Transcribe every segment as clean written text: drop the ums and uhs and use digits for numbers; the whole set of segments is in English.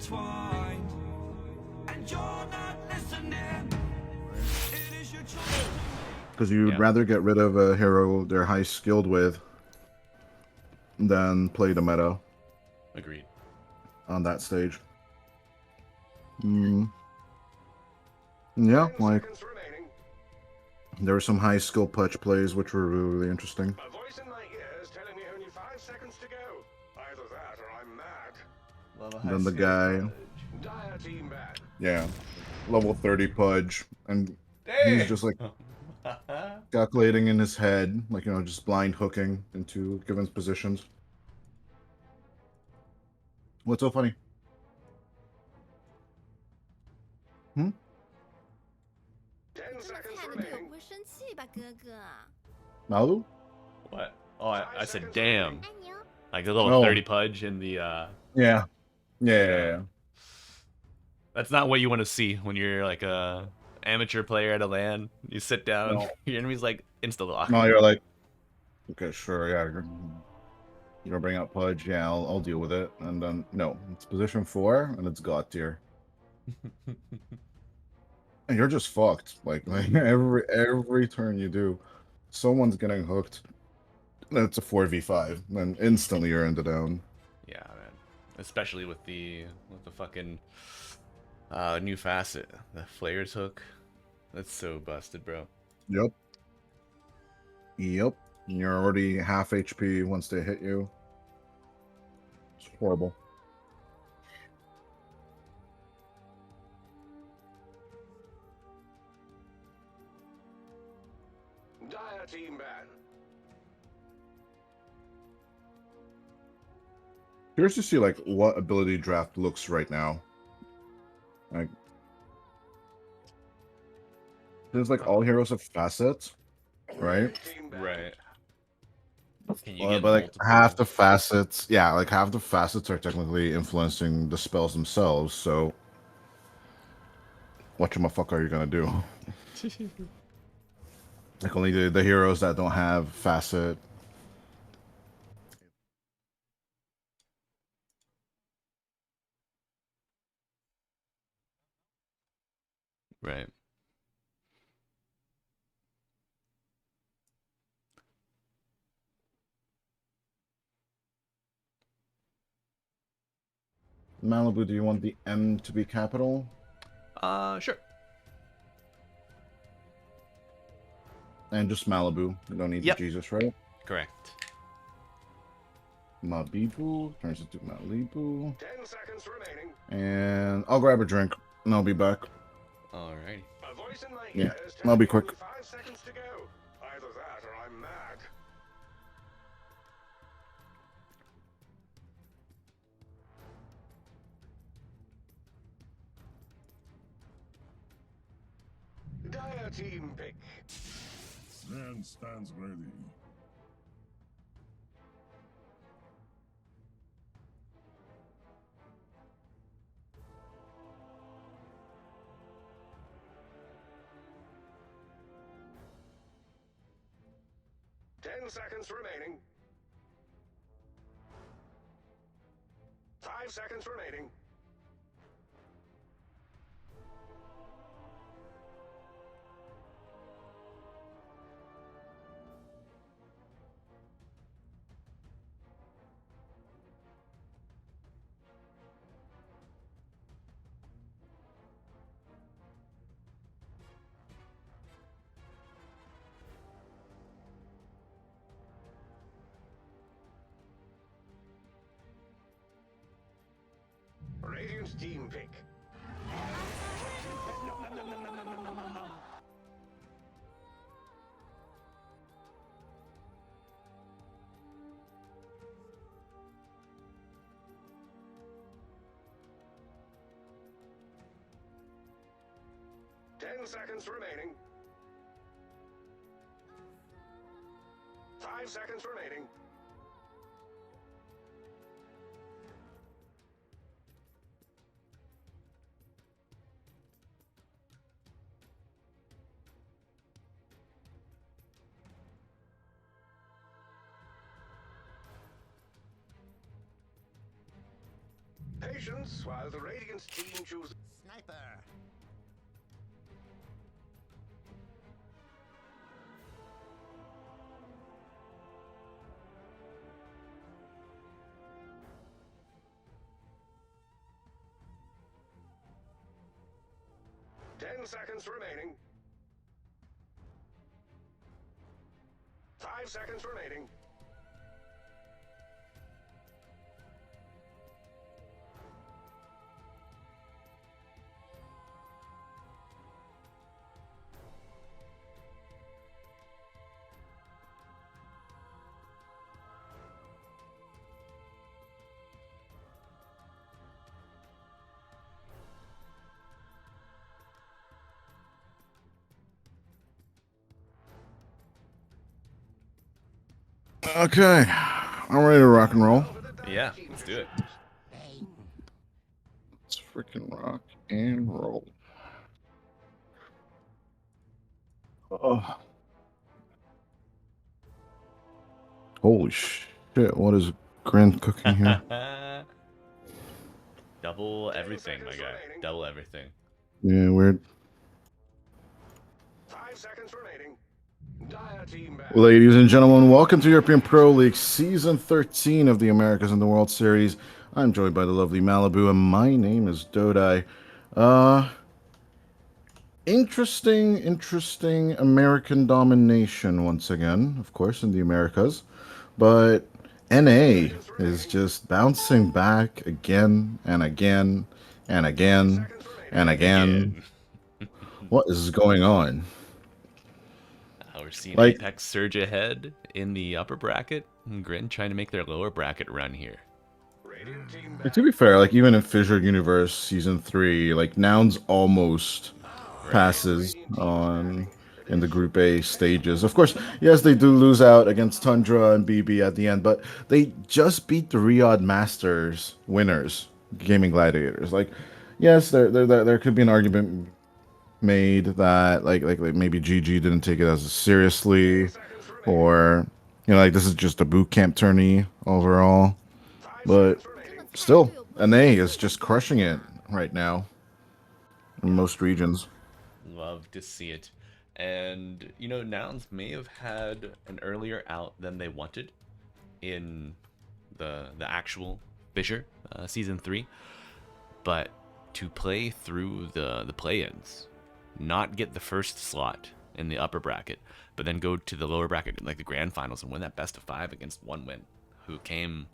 intertwined, and you're not listening. It is your choice. Because you'd rather get rid of a hero they're high skilled with than play the meta. Agreed. On that stage. Yeah, like there were some high skill putch plays which were really interesting. A voice in my ears telling me only 5 seconds to go. Either that or I'm mad. Love a And then the guy, Dire team bad. yeah, level 30 pudge, and he's just like calculating in his head, like, you know, just blind hooking into given positions. What's so funny? 10 seconds 看着对我 remaining. 不会生气吧，哥哥？ Malu? What? Oh, I said damn. 爱你哦。 Like a little Oh. 30 pudge in the Yeah. That's not what you want to see when you're like a amateur player at a LAN. You sit down, No. your enemy's like insta lock. No, you're like, okay, sure, yeah. You know, bring out pudge, yeah, I'll deal with it. And then no, it's position 4 and it's god tier. And you're just fucked. Like every turn you do, someone's getting hooked. That's a 4v5. Then instantly you're in the down. Yeah, man. Especially with the fucking new facet, the flares hook. That's so busted, bro. Yep. You're already half HP once they hit you. It's horrible. Dire team bad. Curious to see like what ability draft looks right now. Like, there's like all heroes have facets, right? Team bad. Right. Can you But get like multiple? half the facets, yeah, like half the facets are technically influencing the spells themselves. So, what the are you gonna do? Like only the heroes that don't have facet. Right. Malibu, do you want the M to be capital? Sure. And just Malibu. You don't need Yep. the Jesus, right? Correct. Mabibu turns into Malibu. 10 seconds remaining. And I'll grab a drink and I'll be back. Alrighty. A voice in my Yeah, ears I'll be telling me quick. only 5 seconds to go. Either that or I'm mad. Dire team pick. Man stands ready. Ten seconds remaining. 5 seconds remaining. Radiant's team pick. 10 seconds remaining. 5 seconds remaining. Patience while the Radiant team chooses. Sniper. 10 seconds remaining. 5 seconds remaining. Okay, I'm ready to rock and roll. Yeah, let's do it. Let's freaking rock and roll. Oh. Holy shit, what is GRIN cooking here? Double everything, my guy. Double everything. Yeah, weird. 5 seconds remaining. Dire team back. Ladies and gentlemen, welcome to European Pro League Season 13 of the Americas and the World Series. I'm joined by the lovely Malibu, and my name is Dodai. Interesting American domination once again, of course, in the Americas. But NA is just bouncing back again and again and again and again. What is going on? We're seeing Like- Apex surge ahead in the upper bracket, and GRIN trying to make their lower bracket run here. Radiant team Like, back. to be fair, like even in Fissured Universe Season 3, like Nouns almost passes on in the Group A stages. Of course, yes, they do lose out against Tundra and BB at the end, but they just beat the Riyadh Masters winners, Gaming Gladiators. Like, yes, there could be an argument made that like maybe GG didn't take it as seriously, or like this is just a boot camp tourney overall. 5 But seconds remaining. still, NA is just crushing it right now in most regions. Love to see it. And, Nouns may have had an earlier out than they wanted in the actual Fissure Season 3. But to play through the play-ins, not get the first slot in the upper bracket, but then go to the lower bracket, like the grand finals, and win that best of 5 against One Win, who came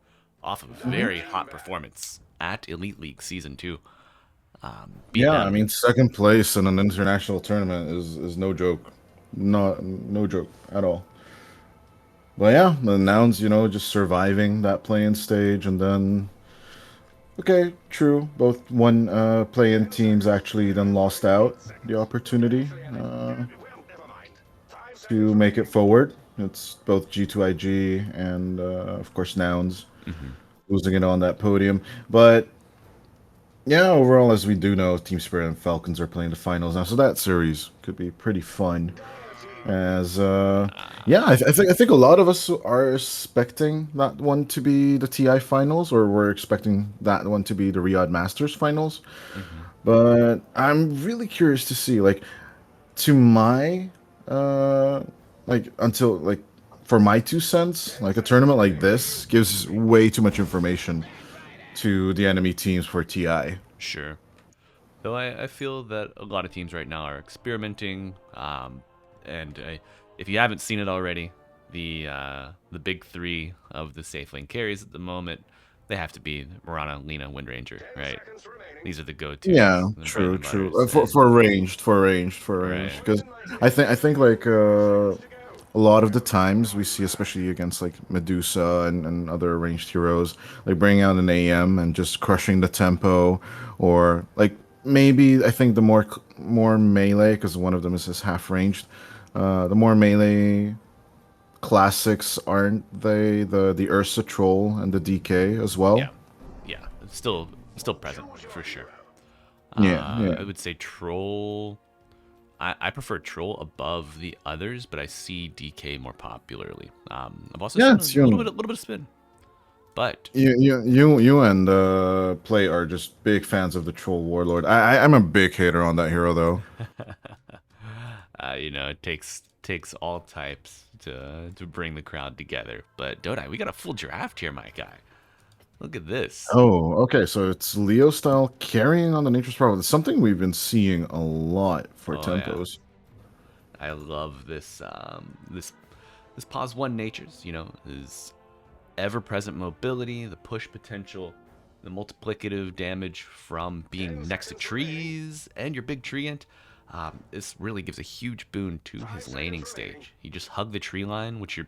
off of a very hot performance at Elite League Season 2. Beat Yeah, them. I mean, second place in an international tournament is no joke, no joke at all. But yeah, the Nouns, just surviving that play-in stage, and then okay, true, both one play-in teams actually then lost out the opportunity Well, never mind. 5 seconds to make it forward. It's both G2IG and of course Nouns losing it on that podium, but. Yeah, overall, as we do know, Team Spirit and Falcons are playing the finals now, so that series could be pretty fun. As yeah, I think a lot of us are expecting that one to be the TI finals, or we're expecting that one to be the Riyadh Masters finals. But I'm really curious to see, like, to my until like for my 2 cents, like a tournament like this gives way too much information to the enemy teams for TI. Sure. Though I feel that a lot of teams right now are experimenting, and if you haven't seen it already, the big three of the safe lane carries at the moment, they have to be Mirana, Lina, Windranger, right? seconds remaining. These are the go-tos. Yeah, the bread true, and true. butters, and- For ranged, Right. because I think like a lot of the times we see, especially against like Medusa and other ranged heroes, like bringing out an AM and just crushing the tempo, or like maybe I think the more melee, because one of them is just half ranged, the more melee classics aren't they the Ursa Troll and the DK as well? yeah, it's still present for sure. Yeah. I would say Troll. I prefer Troll above the others, but I see DK more popularly. I've also Yeah, seen it's a little bit of spin. But You and Play are just big fans of the Troll Warlord. I'm a big hater on that hero though. you know, it takes all types to bring the crowd together. But Dodai, we got a full draft here, my guy. Look at this. Oh, okay. So it's Leo style carrying on the Nature's Power. It's something we've been seeing a lot for Oh yeah, tempos. I love this. This pause one natures. You know, his ever-present mobility, the push potential, the multiplicative damage from being next to trees, and your big treant. This really gives a huge boon to his laning stage. You just hug the tree line, which you're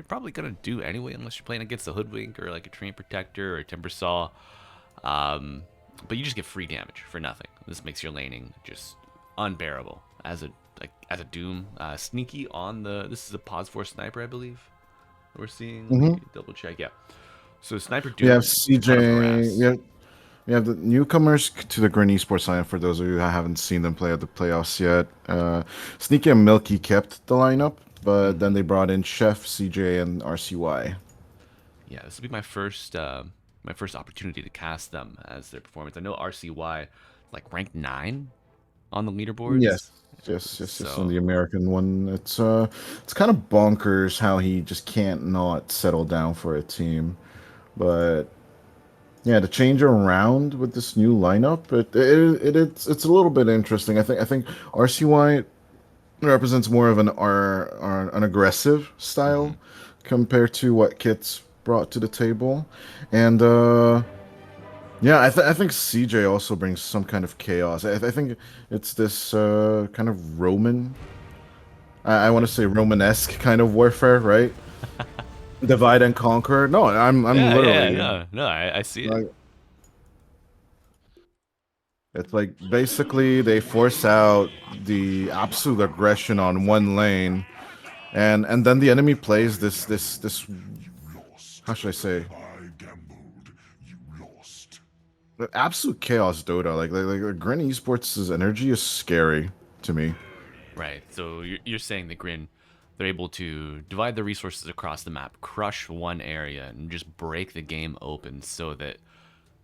probably gonna do anyway, unless you're playing against a hoodwink or like a treant protector or a timber saw. But you just get free damage for nothing. This makes your laning just unbearable as a doom. Sneaky on the. This is a pause 4 sniper, I believe. We're seeing. Let me double check. Yeah. So sniper doom. We have ton of CJ. harass. We have the newcomers to the GRIN Esports lineup. For those of you who haven't seen them play at the playoffs yet, Sneaky and Milky kept the lineup, but then they brought in Chef, CJ, and RCY. Yeah, this will be my first opportunity to cast them as their performance. I know RCY like ranked 9 on the leaderboards. Yes, yes. On So the American one, it's kind of bonkers how he just can't not settle down for a team, but yeah, the change around with this new lineup, it's a little bit interesting. I think RCY represents more of an aggressive style compared to what Kit's brought to the table, and yeah, I think CJ also brings some kind of chaos. I think it's this kind of Roman. I want to say Romanesque kind of warfare, right? Divide and conquer. No, I'm yeah, literally no, I see it. like it's like basically they force out the absolute aggression on one lane, and then the enemy plays this. How should I say? I gambled. You lost. Absolute chaos Dota. Like GRIN Esports' energy is scary to me. Right. So you're saying the Grin, they're able to divide the resources across the map, crush one area, and just break the game open so that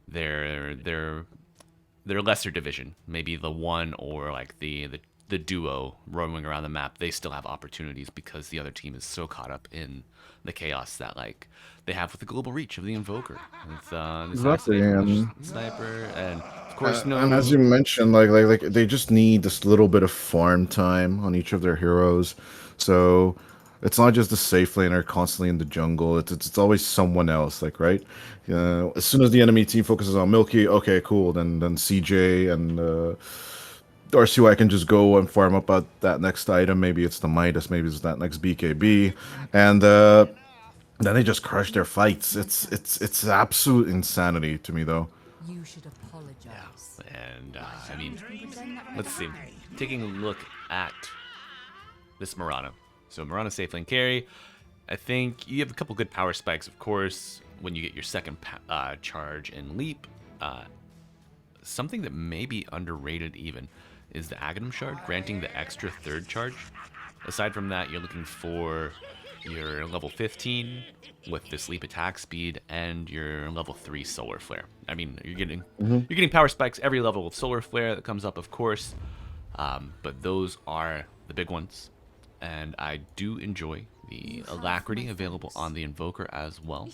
their lesser division, maybe the one or like the duo roaming around the map, they still have opportunities because the other team is so caught up in the chaos that like they have with the global reach of the Invoker, with the Exactly, assassinate from and the sniper, and of course and as you no. mentioned, like they just need this little bit of farm time on each of their heroes. So it's not just the safe laner constantly in the jungle. It's always someone else. Like right, as soon as the enemy team focuses on Milky, okay, cool. Then CJ and RCY can just go and farm up at that next item. Maybe it's the Midas, maybe it's that next BKB, and then they just crush their fights. It's absolute insanity to me though. You should apologize. And I mean, let's see. Taking a look at this Murano. So Murano safe lane carry. I think you have a couple good power spikes, of course, when you get your second charge and leap. Something that may be underrated even is the Aghanim Shard, granting the extra third charge. Aside from that, you're looking for your level 15 with this leap attack speed and your level 3 solar flare. I mean, you're getting power spikes every level of solar flare that comes up, of course, but those are the big ones. And I do enjoy the alacrity available on the Invoker as well.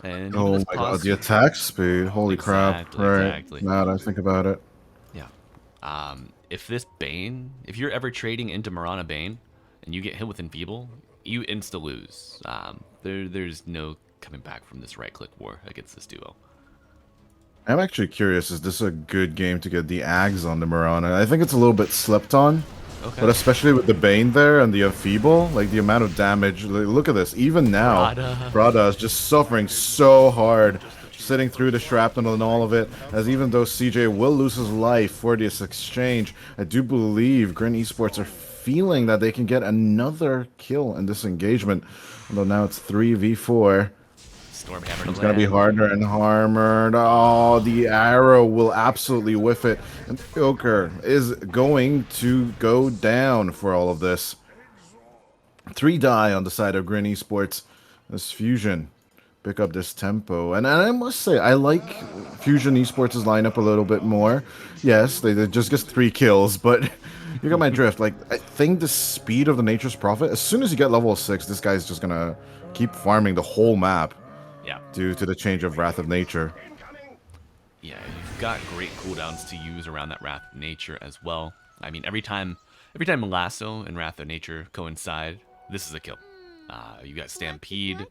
And even Oh this my god, pause- the attack speed. Holy crap. Exactly, Right. exactly. Now that I think about it. Yeah. If this Bane, if you're ever trading into Mirana Bane and you get hit with Enfeeble, you insta lose. There's no coming back from this right click war against this duo. I'm actually curious, is this a good game to get the Ags on the Mirana? I think it's a little bit slept on. Okay. But especially with the Bane there and the Enfeeble, like the amount of damage. Look at this. Even now, Prada is just suffering so hard, sitting through the shrapnel and all of it. As even though CJ will lose his life for this exchange, I do believe GRIN Esports are feeling that they can get another kill in this engagement. Although now it's 3v4. Stormhammer It's gonna be harder and harder. Oh, the arrow will absolutely whiff it. And Joker is going to go down for all of this. 3 die on the side of GRIN Esports. This Fusion pick up this tempo. And I must say, I like Fusion Esports' lineup a little bit more. Yes, they just get 3 kills, but you got my drift. Like, I think the speed of the Nature's Prophet, as soon as you get level 6, this guy's just gonna keep farming the whole map Yeah. due to the change of Wrath of Nature. Yeah, you've got great cooldowns to use around that Wrath of Nature as well. I mean, every time Lasso and Wrath of Nature coincide, this is a kill. You got Stampede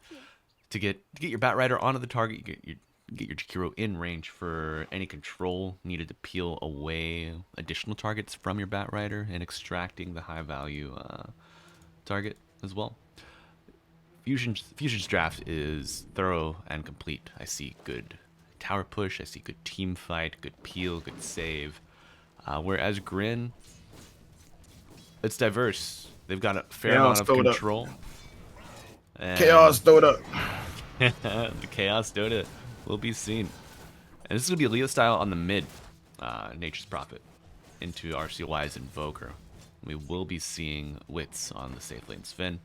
to get your Bat Rider onto the target. You get your Jakiro in range for any control needed to peel away additional targets from your Bat Rider and extracting the high value target as well. Fusion's draft is thorough and complete. I see good tower push, I see good team fight, good peel, good save. Whereas GRIN, it's diverse. They've got a fair amount of control. And Chaos Dota! the Chaos Dota will be seen. And this is going to be a Leo style on the mid, Nature's Prophet, into RCY's Invoker. We will be seeing Wits on the safe lane Sven.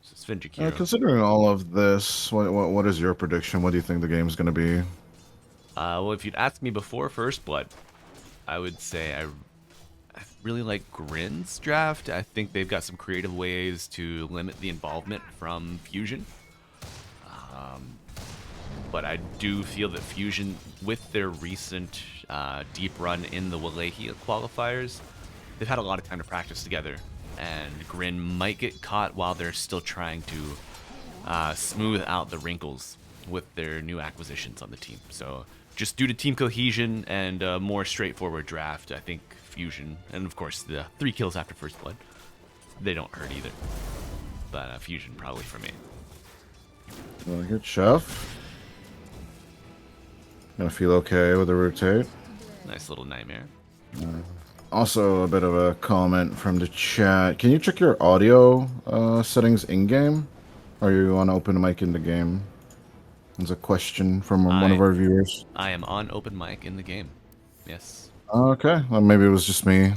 So Sven Jakiro. Considering all of this, what is your prediction? What do you think the game's going to be? Well, if you'd asked me before First Blood, I would say I really like GRIN's draft. I think they've got some creative ways to limit the involvement from Fusion. But I do feel that Fusion, with their recent deep run in the Walehi qualifiers, they've had a lot of time to practice together. And GRIN might get caught while they're still trying to smooth out the wrinkles with their new acquisitions on the team. So just due to team cohesion and a more straightforward draft, I think Fusion, and of course the 3 kills after First Blood, they don't hurt either. But Fusion probably for me. Well, good, Chef. Gonna feel okay with the rotate. Nice little nightmare. Also, a bit of a comment from the chat. Can you check your audio settings in-game? Are you on open mic in the game? There's a question from one of our viewers. I am on open mic in the game. Yes. Okay, well, maybe it was just me.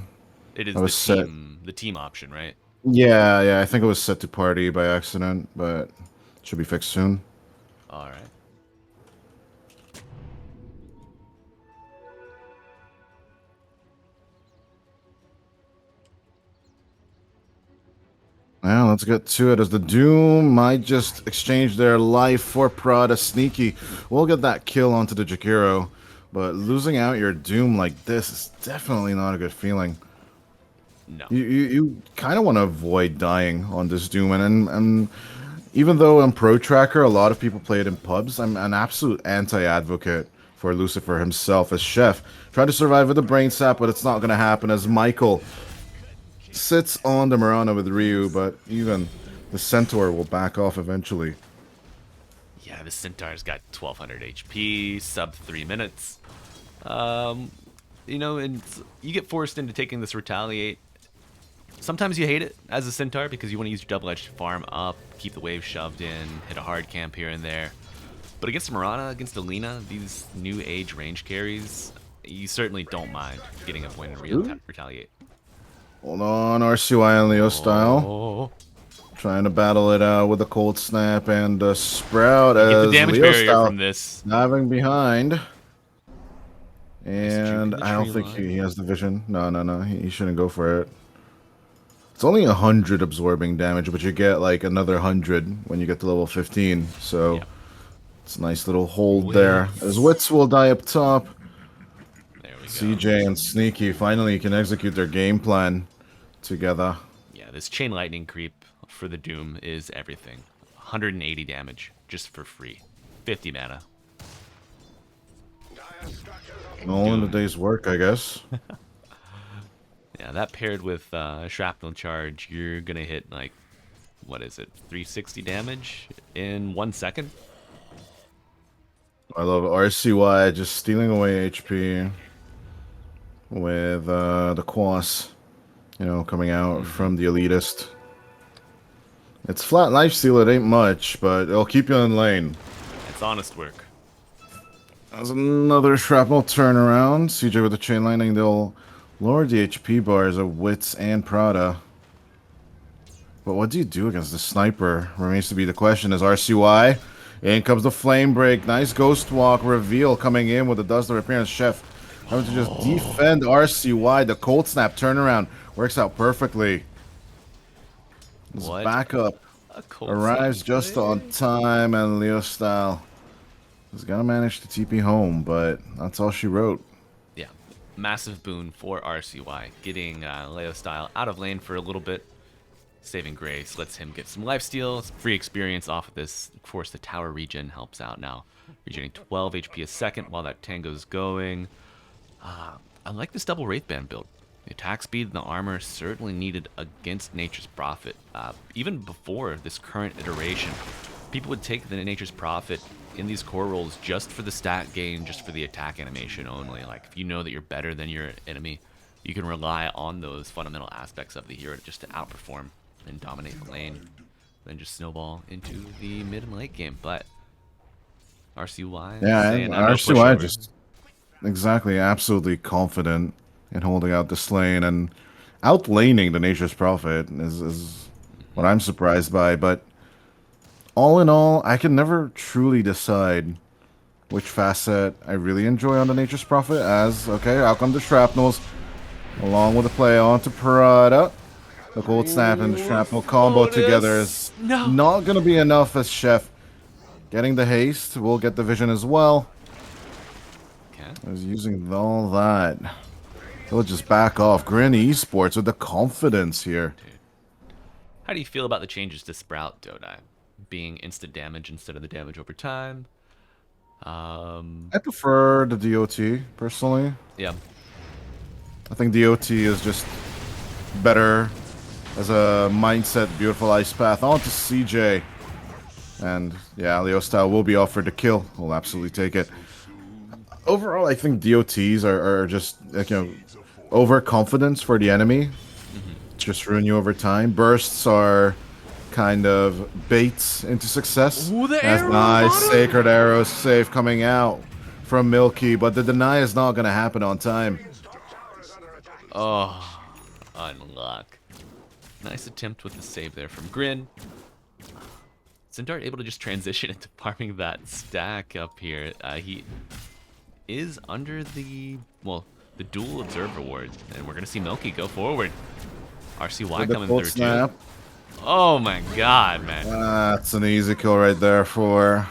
It is the team option, right? Yeah, I think it was set to party by accident, but it should be fixed soon. All right. Now let's get to it, as the Doom might just exchange their life for Prada Sneaky. We'll get that kill onto the Jakiro, but losing out your Doom like this is definitely not a good feeling. No. You kind of want to avoid dying on this Doom, and even though I'm Pro Tracker, a lot of people play it in pubs, I'm an absolute anti-advocate for Lucifer himself as Chef. Try to survive with the Brain Sap, but it's not going to happen, as Michael sits on the Mirana with Ryu, but even the Centaur will back off eventually. Yeah, the Centaur's got 1200 HP, sub 3 minutes. You know, and you get forced into taking this Retaliate. Sometimes you hate it as a Centaur because you want to use your double edge to farm up, keep the wave shoved in, hit a hard camp here and there. But against Mirana, against Alina, these new age range carries, you certainly don't mind getting a point in Retaliate. Hold on, RCY and Leo style. Oh. Trying to battle it out with a Cold Snap and a Sprout as Get the damage Leo barrier style from this. diving behind. And the I don't tree think line. he has the vision. No, he shouldn't go for it. It's only 100 absorbing damage, but you get like another 100 when you get to level 15. So Yeah. it's a nice little hold there. As Wits will die up top. There we go. CJ and Sneaky finally can execute their game plan together. Yeah, this Chain Lightning creep for the Doom is everything. 180 damage just for free. 50 mana. All in the day's work, I guess. Yeah, that paired with Shrapnel Charge, you're going to hit like, what is it, 360 damage in 1 second? I love RCY just stealing away HP with the Quas, you know, coming out from the Elitist. It's flat lifesteal, it ain't much, but it'll keep you in lane. It's honest work. There's another Shrapnel turnaround. CJ with the Chain Lightning, they'll lower the HP bars of Wits and Prada. But what do you do against the Sniper? Remains to be the question, as RCY In comes the flame break. Nice ghost walk reveal coming in with the dust of appearance. Chef having to just defend RCY. The cold snap turnaround works out perfectly. His What? backup A cold arrives snap just play? on time, and Leo Style is gonna manage to TP home, but that's all she wrote. Yeah, massive boon for RCY, getting Leo Style out of lane for a little bit. Saving Grace lets him get some lifesteal, some free experience off of this. Of course, the tower regen helps out now. Regening 12 HP a second while that tango's going. I like this double Wraith Band build. The attack speed and the armor certainly needed against Nature's Prophet. Even before this current iteration, people would take the Nature's Prophet in these core roles just for the stat gain, just for the attack animation only. Like, if you know that you're better than your enemy, you can rely on those fundamental aspects of the hero just to outperform and dominate the lane, then just snowball into the mid and late game. But RCY Yeah, saying, and no RCY pushover. just exactly absolutely confident in holding out this lane and outlaning the Nature's Prophet is what I'm surprised by. But all in all, I can never truly decide which facet I really enjoy on the Nature's Prophet. As okay, out come the shrapnels, along with the play on to Prada. The cold snap and the shrapnel combo together is not gonna be enough as Chef. Getting the haste, will get the vision as well. Okay. I was using all that. He'll just back off. GRIN Esports with the confidence here. How do you feel about the changes to Sprout, Dodai? Being instant damage instead of the damage over time. I prefer the DOT, personally. Yeah. I think DOT is just better as a mindset, beautiful ice path. On to CJ. And yeah, Leo Style will be offered the kill. We'll absolutely take it. Overall, I think DOTs are just, like, overconfidence for the enemy. Just ruin you over time. Bursts are kind of baits into success. Ooh, the That's arrow nice. on him! Sacred arrow save coming out from Milky, but the deny is not going to happen on time. Oh, unluck. Nice attempt with the save there from GRIN. Centaur able to just transition into farming that stack up here. He is under the, well, the dual observer ward, and we're going to see Milky go forward. RCY With the coming cold through snap. too. Oh my god, man. That's an easy kill right there for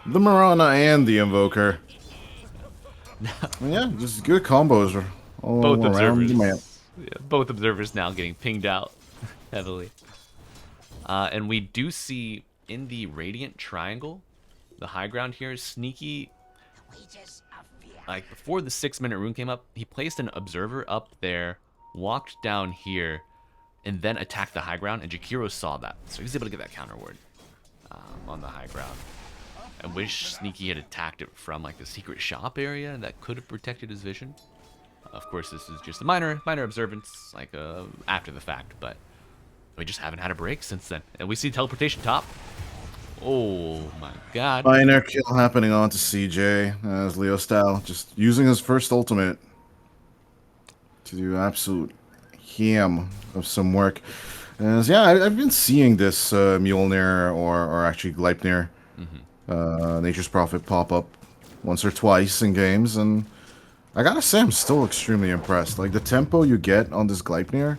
the Mirana and the Invoker. Yeah, just good combos all Both around observers. the map. Yeah, both observers now getting pinged out heavily. And we do see in the Radiant Triangle, the high ground here, Sneaky, like before the 6-minute rune came up, he placed an observer up there, walked down here, and then attacked the high ground, and Jakiro saw that. So he was able to get that counter ward on the high ground. I wish Sneaky had attacked it from like the secret shop area, and that could have protected his vision. Of course, this is just a minor observance, like after the fact, but we just haven't had a break since then. And we see teleportation top. Oh my god. Minor kill happening on to CJ as Leo Style just using his first ultimate to do absolute ham of some work. As yeah, I've been seeing this Mjolnir or actually Gleipnir, Nature's Prophet pop up once or twice in games, and I gotta say I'm still extremely impressed. Like the tempo you get on this Gleipnir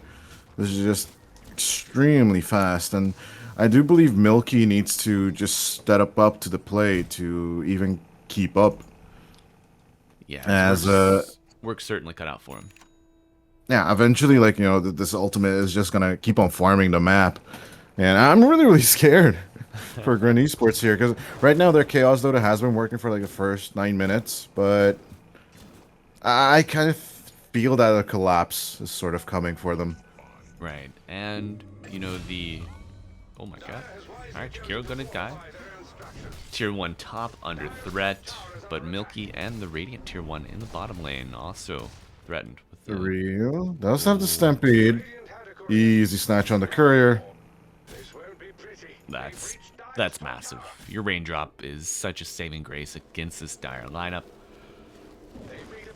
is just extremely fast, and I do believe Milky needs to just step up to the plate to even keep up. Yeah, As work's certainly cut out for him. yeah, eventually, like, this ultimate is just gonna keep on farming the map, and I'm really scared for GRIN Esports here because right now their Chaos Dota has been working for like the first 9 minutes, but I kind of feel that a collapse is sort of coming for them. Right, and the, oh my god. Alright, Jakiro gonna die. Tier 1 top under threat, but Milky and the Radiant Tier 1 in the bottom lane also threatened with The the real does have the Stampede. Easy snatch on the Courier. That's massive. Your raindrop is such a saving grace against this dire lineup.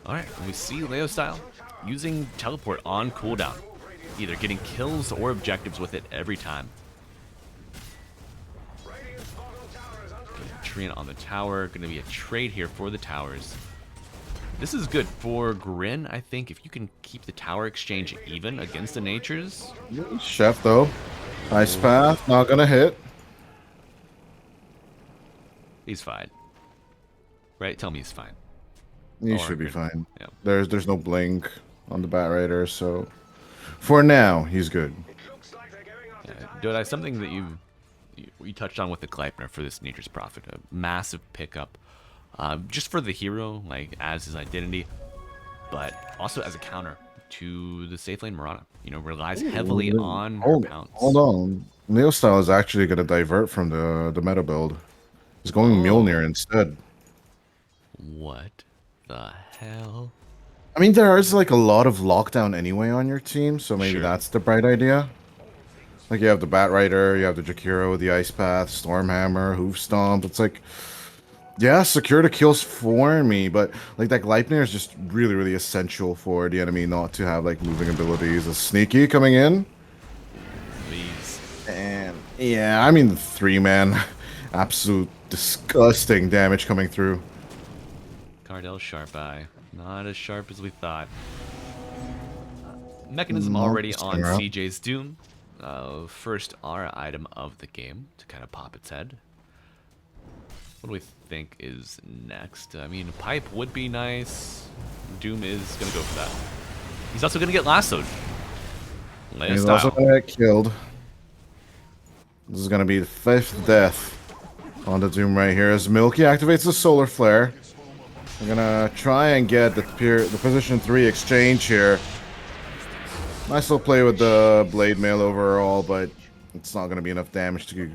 Alright, we see Leo Style using teleport on cooldown, either getting kills or objectives with it every time. Treant on the tower. Going to be a trade here for the towers. This is good for GRIN, I think. If you can keep the tower exchange even against the Natures. Chef, though. Ice Path, not gonna hit. He's fine. Right? Tell me he's fine. He Or should be GRIN. fine. Yeah. There's no blink on the Bat Rider, so for now he's good. Looks like they're going after Dodai, something that you touched on with the Gleipnir for this Nature's Prophet, a massive pickup, just for the hero, like as his identity, but also as a counter to the safe lane Mirana. You know, relies heavily on her pounce. Hold on. Neostyle is actually gonna divert from the meta build. He's going Mjolnir instead. What the hell? I mean, there is like a lot of lockdown anyway on your team, so maybe Sure. that's the bright idea. Like you have the Bat Rider, you have the Jakiro with the Ice Path, Stormhammer, Hoof Stomp. It's like, yeah, secure the kills for me, but like that Gleipnir is just really, really essential for the enemy not to have like moving abilities. A Sneaky coming in, Please. and yeah, I mean the 3-man, absolute disgusting damage coming through. Cardell Sharp Eye. Not as sharp as we thought. Mechanism already on around. CJ's Doom. First R item of the game to kind of pop its head. What do we think is next? I mean, Pipe would be nice. Doom is going to go for that. He's also going to get lassoed. Leia He's style. also gonna get killed. This is gonna be the 5th death on the Doom right here as Milky activates the Solar Flare. We're gonna try and get the position 3 exchange here. Nice little play with the Blade Mail overall, but it's not gonna be enough damage to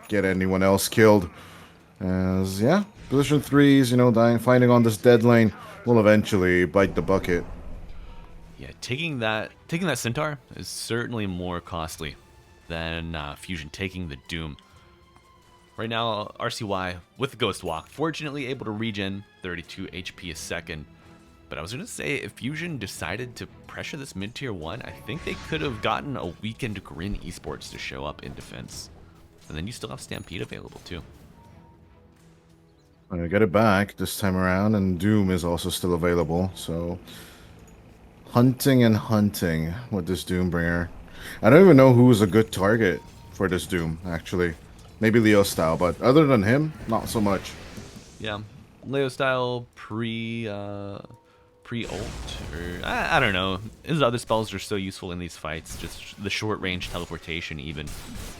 get anyone else killed. As yeah, position 3s, you know, finding on this dead lane will eventually bite the bucket. Yeah, taking that Centaur is certainly more costly than Fusion taking the Doom. Right now, RCY with the Ghost Walk, fortunately able to regen 32 HP a second. But I was going to say, if Fusion decided to pressure this mid-tier 1, I think they could have gotten a weakened GRIN Esports to show up in defense. And then you still have Stampede available too. I'm gonna get it back this time around, and Doom is also still available, so hunting and hunting with this Doombringer. I don't even know who's a good target for this Doom, actually. Maybe Leo style, but other than him, not so much. Yeah, Leo style pre-ult, or I don't know. His other spells are so useful in these fights. Just the short range teleportation, even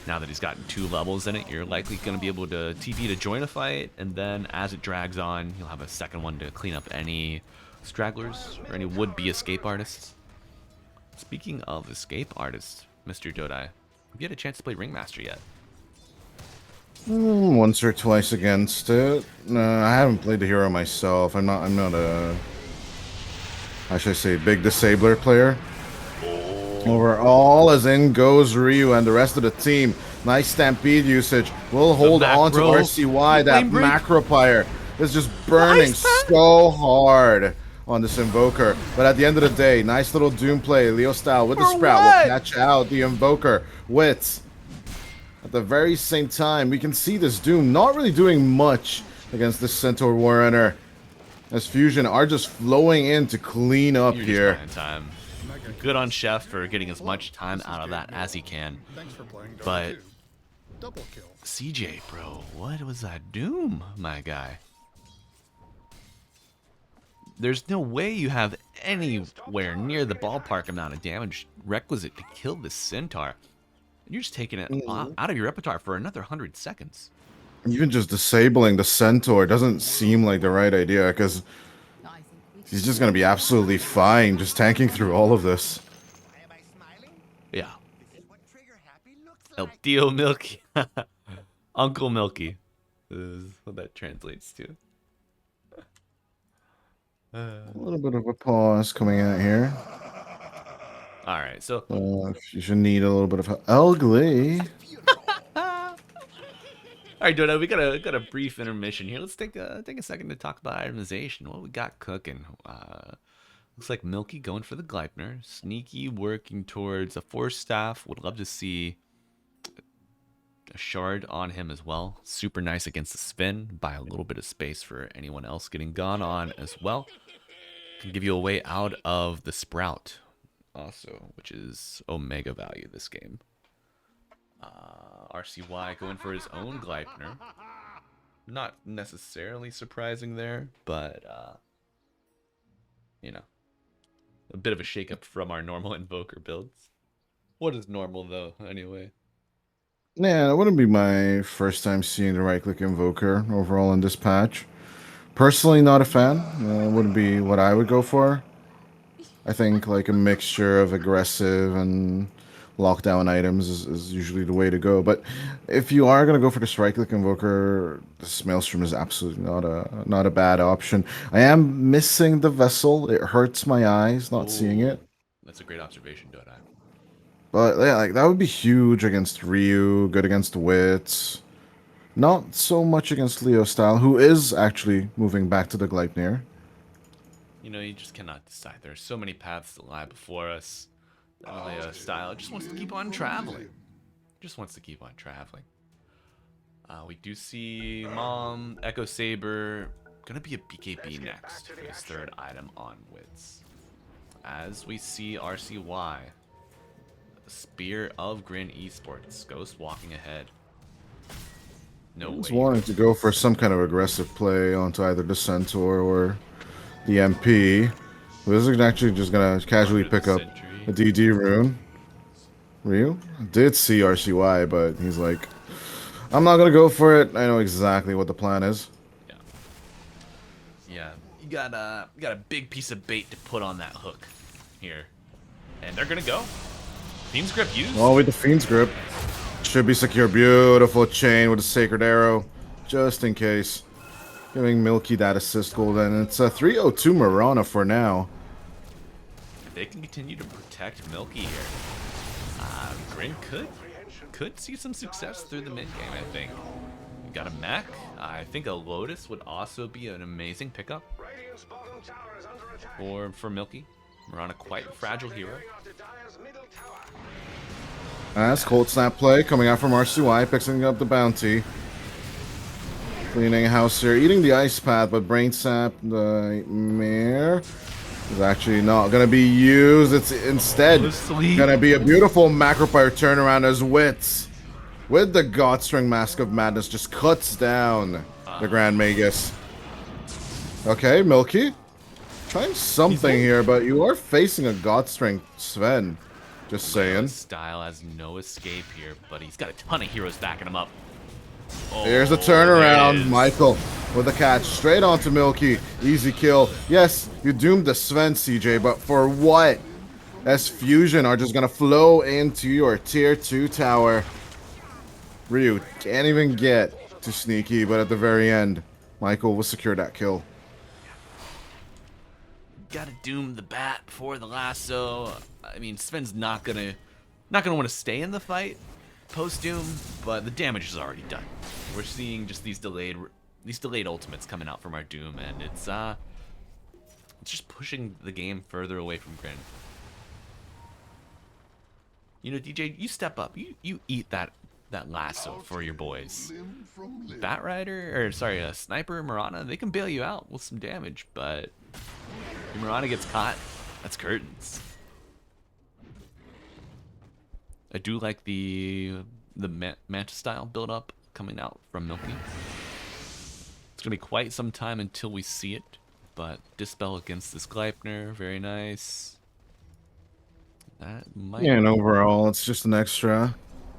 now that he's gotten 2 levels in it, you're likely going to be able to TP to join a fight, and then as it drags on, you'll have a second one to clean up any stragglers or any would-be escape artists. Speaking of escape artists, Mr. Dodai, have you had a chance to play Ringmaster yet? Once or twice against it. I haven't played the hero myself. I'm not a, how should I say, big disabler player. Overall, as in goes Ryu and the rest of the team. Nice Stampede usage. We'll hold on to macro. RCY. That Flame break. macro fire is just burning so hard on this Invoker. But at the end of the day, nice little Doom play. Leo style with the Sprout will catch out the Invoker with. At the very same time, we can see this Doom not really doing much against this Centaur Warrunner. As Fusion are just flowing in to clean up You're here. just buying time. Good on Chef for getting as much time out of that as he can. But CJ, bro, what was that Doom, my guy? There's no way you have anywhere near the ballpark amount of damage requisite to kill this Centaur. You're just taking it out of your repertoire for another 100 seconds. Even just disabling the Centaur doesn't seem like the right idea, because he's just going to be absolutely fine just tanking through all of this. Yeah. El Tío Milky. Uncle Milky is what that translates to. A little bit of a pause coming out here. All right, so You should need a little bit of ugly. all right, Dodo, we got a brief intermission here. Let's take a second to talk about itemization. What we got cooking? Looks like Milky going for the Gleipnir. Sneaky working towards a Force Staff. Would love to see a shard on him as well. Super nice against the Sven. Buy a little bit of space for anyone else getting gone on as well. Can give you a way out of the Sprout also, which is Omega value this game. RCY going for his own Gleipnir. Not necessarily surprising there, but, you know, a bit of a shakeup from our normal Invoker builds. What is normal, though, anyway? Yeah, it wouldn't be my first time seeing the right-click Invoker overall in this patch. Personally, not a fan. It wouldn't be what I would go for. I think like a mixture of aggressive and lockdown items is usually the way to go. But if you are gonna go for the right-click Invoker, this Maelstrom is absolutely not a bad option. I am missing the Vessel. It hurts my eyes not seeing it. That's a great observation, Dodai. But yeah, like that would be huge against Ryu, good against Wits. Not so much against Leo Style, who is actually moving back to the Gleipnir. You know, you just cannot decide. There are so many paths that lie before us. Leo Style just wants to keep on traveling. Just wants to keep on traveling. We do see Mom, Echo Saber, gonna be a BKB next for his third item on Wits. As we see RCY, Spear of GRIN Esports, Ghost walking ahead. No way. He's wanting to go for some kind of aggressive play onto either the Centaur or the MP. This is actually just gonna casually pick up a DD rune. Ryu did see RCY, but he's like, I'm not gonna go for it. I know exactly what the plan is. Yeah. Yeah. You got a big piece of bait to put on that hook here. And they're gonna go. Fiend's Grip used. Oh, with the Fiend's Grip. Should be secure. Beautiful chain with a Sacred Arrow. Just in case. Giving Milky that assist goal, then it's a 302 Marana for now. If they can continue to protect Milky here, GRIN could see some success through the mid game. I think we got a mech. I think a Lotus would also be an amazing pickup for Milky. Marana, quite a fragile hero. As Cold Snap play coming out from RCY, picking up the bounty. Cleaning house here, eating the ice path, but Brain Sap, the Mare, is actually not going to be used. It's instead going to be a beautiful Macropire turnaround as Wits, with the Godstring Mask of Madness, just cuts down the Grand Magus. Okay, Milky. Trying something here, but you are facing a Godstring Sven. Just saying. Style has no escape here, but he's got a ton of heroes backing him up. Oh, here's a turnaround. Michael with a catch straight onto Milky. Easy kill. Yes, you doomed the Sven, CJ, but for what? As Fusion are just going to flow into your tier 2 tower. Ryu can't even get to Sneaky, but at the very end, Michael will secure that kill. Gotta doom the bat before the lasso. I mean, Sven's not gonna want to stay in the fight post doom, but the damage is already done. We're seeing just these delayed ultimates coming out from our doom, and it's just pushing the game further away from GRIN. You know, DJ, you step up. You eat that lasso for your boys. Bat Rider, or sorry, Sniper, Marana, they can bail you out with some damage, but if Marana gets caught, that's curtains. I do like the Manta style build up coming out from Milky. It's gonna be quite some time until we see it, but Dispel against this Gleipnir, very nice. That might. Yeah, and overall, it's just an extra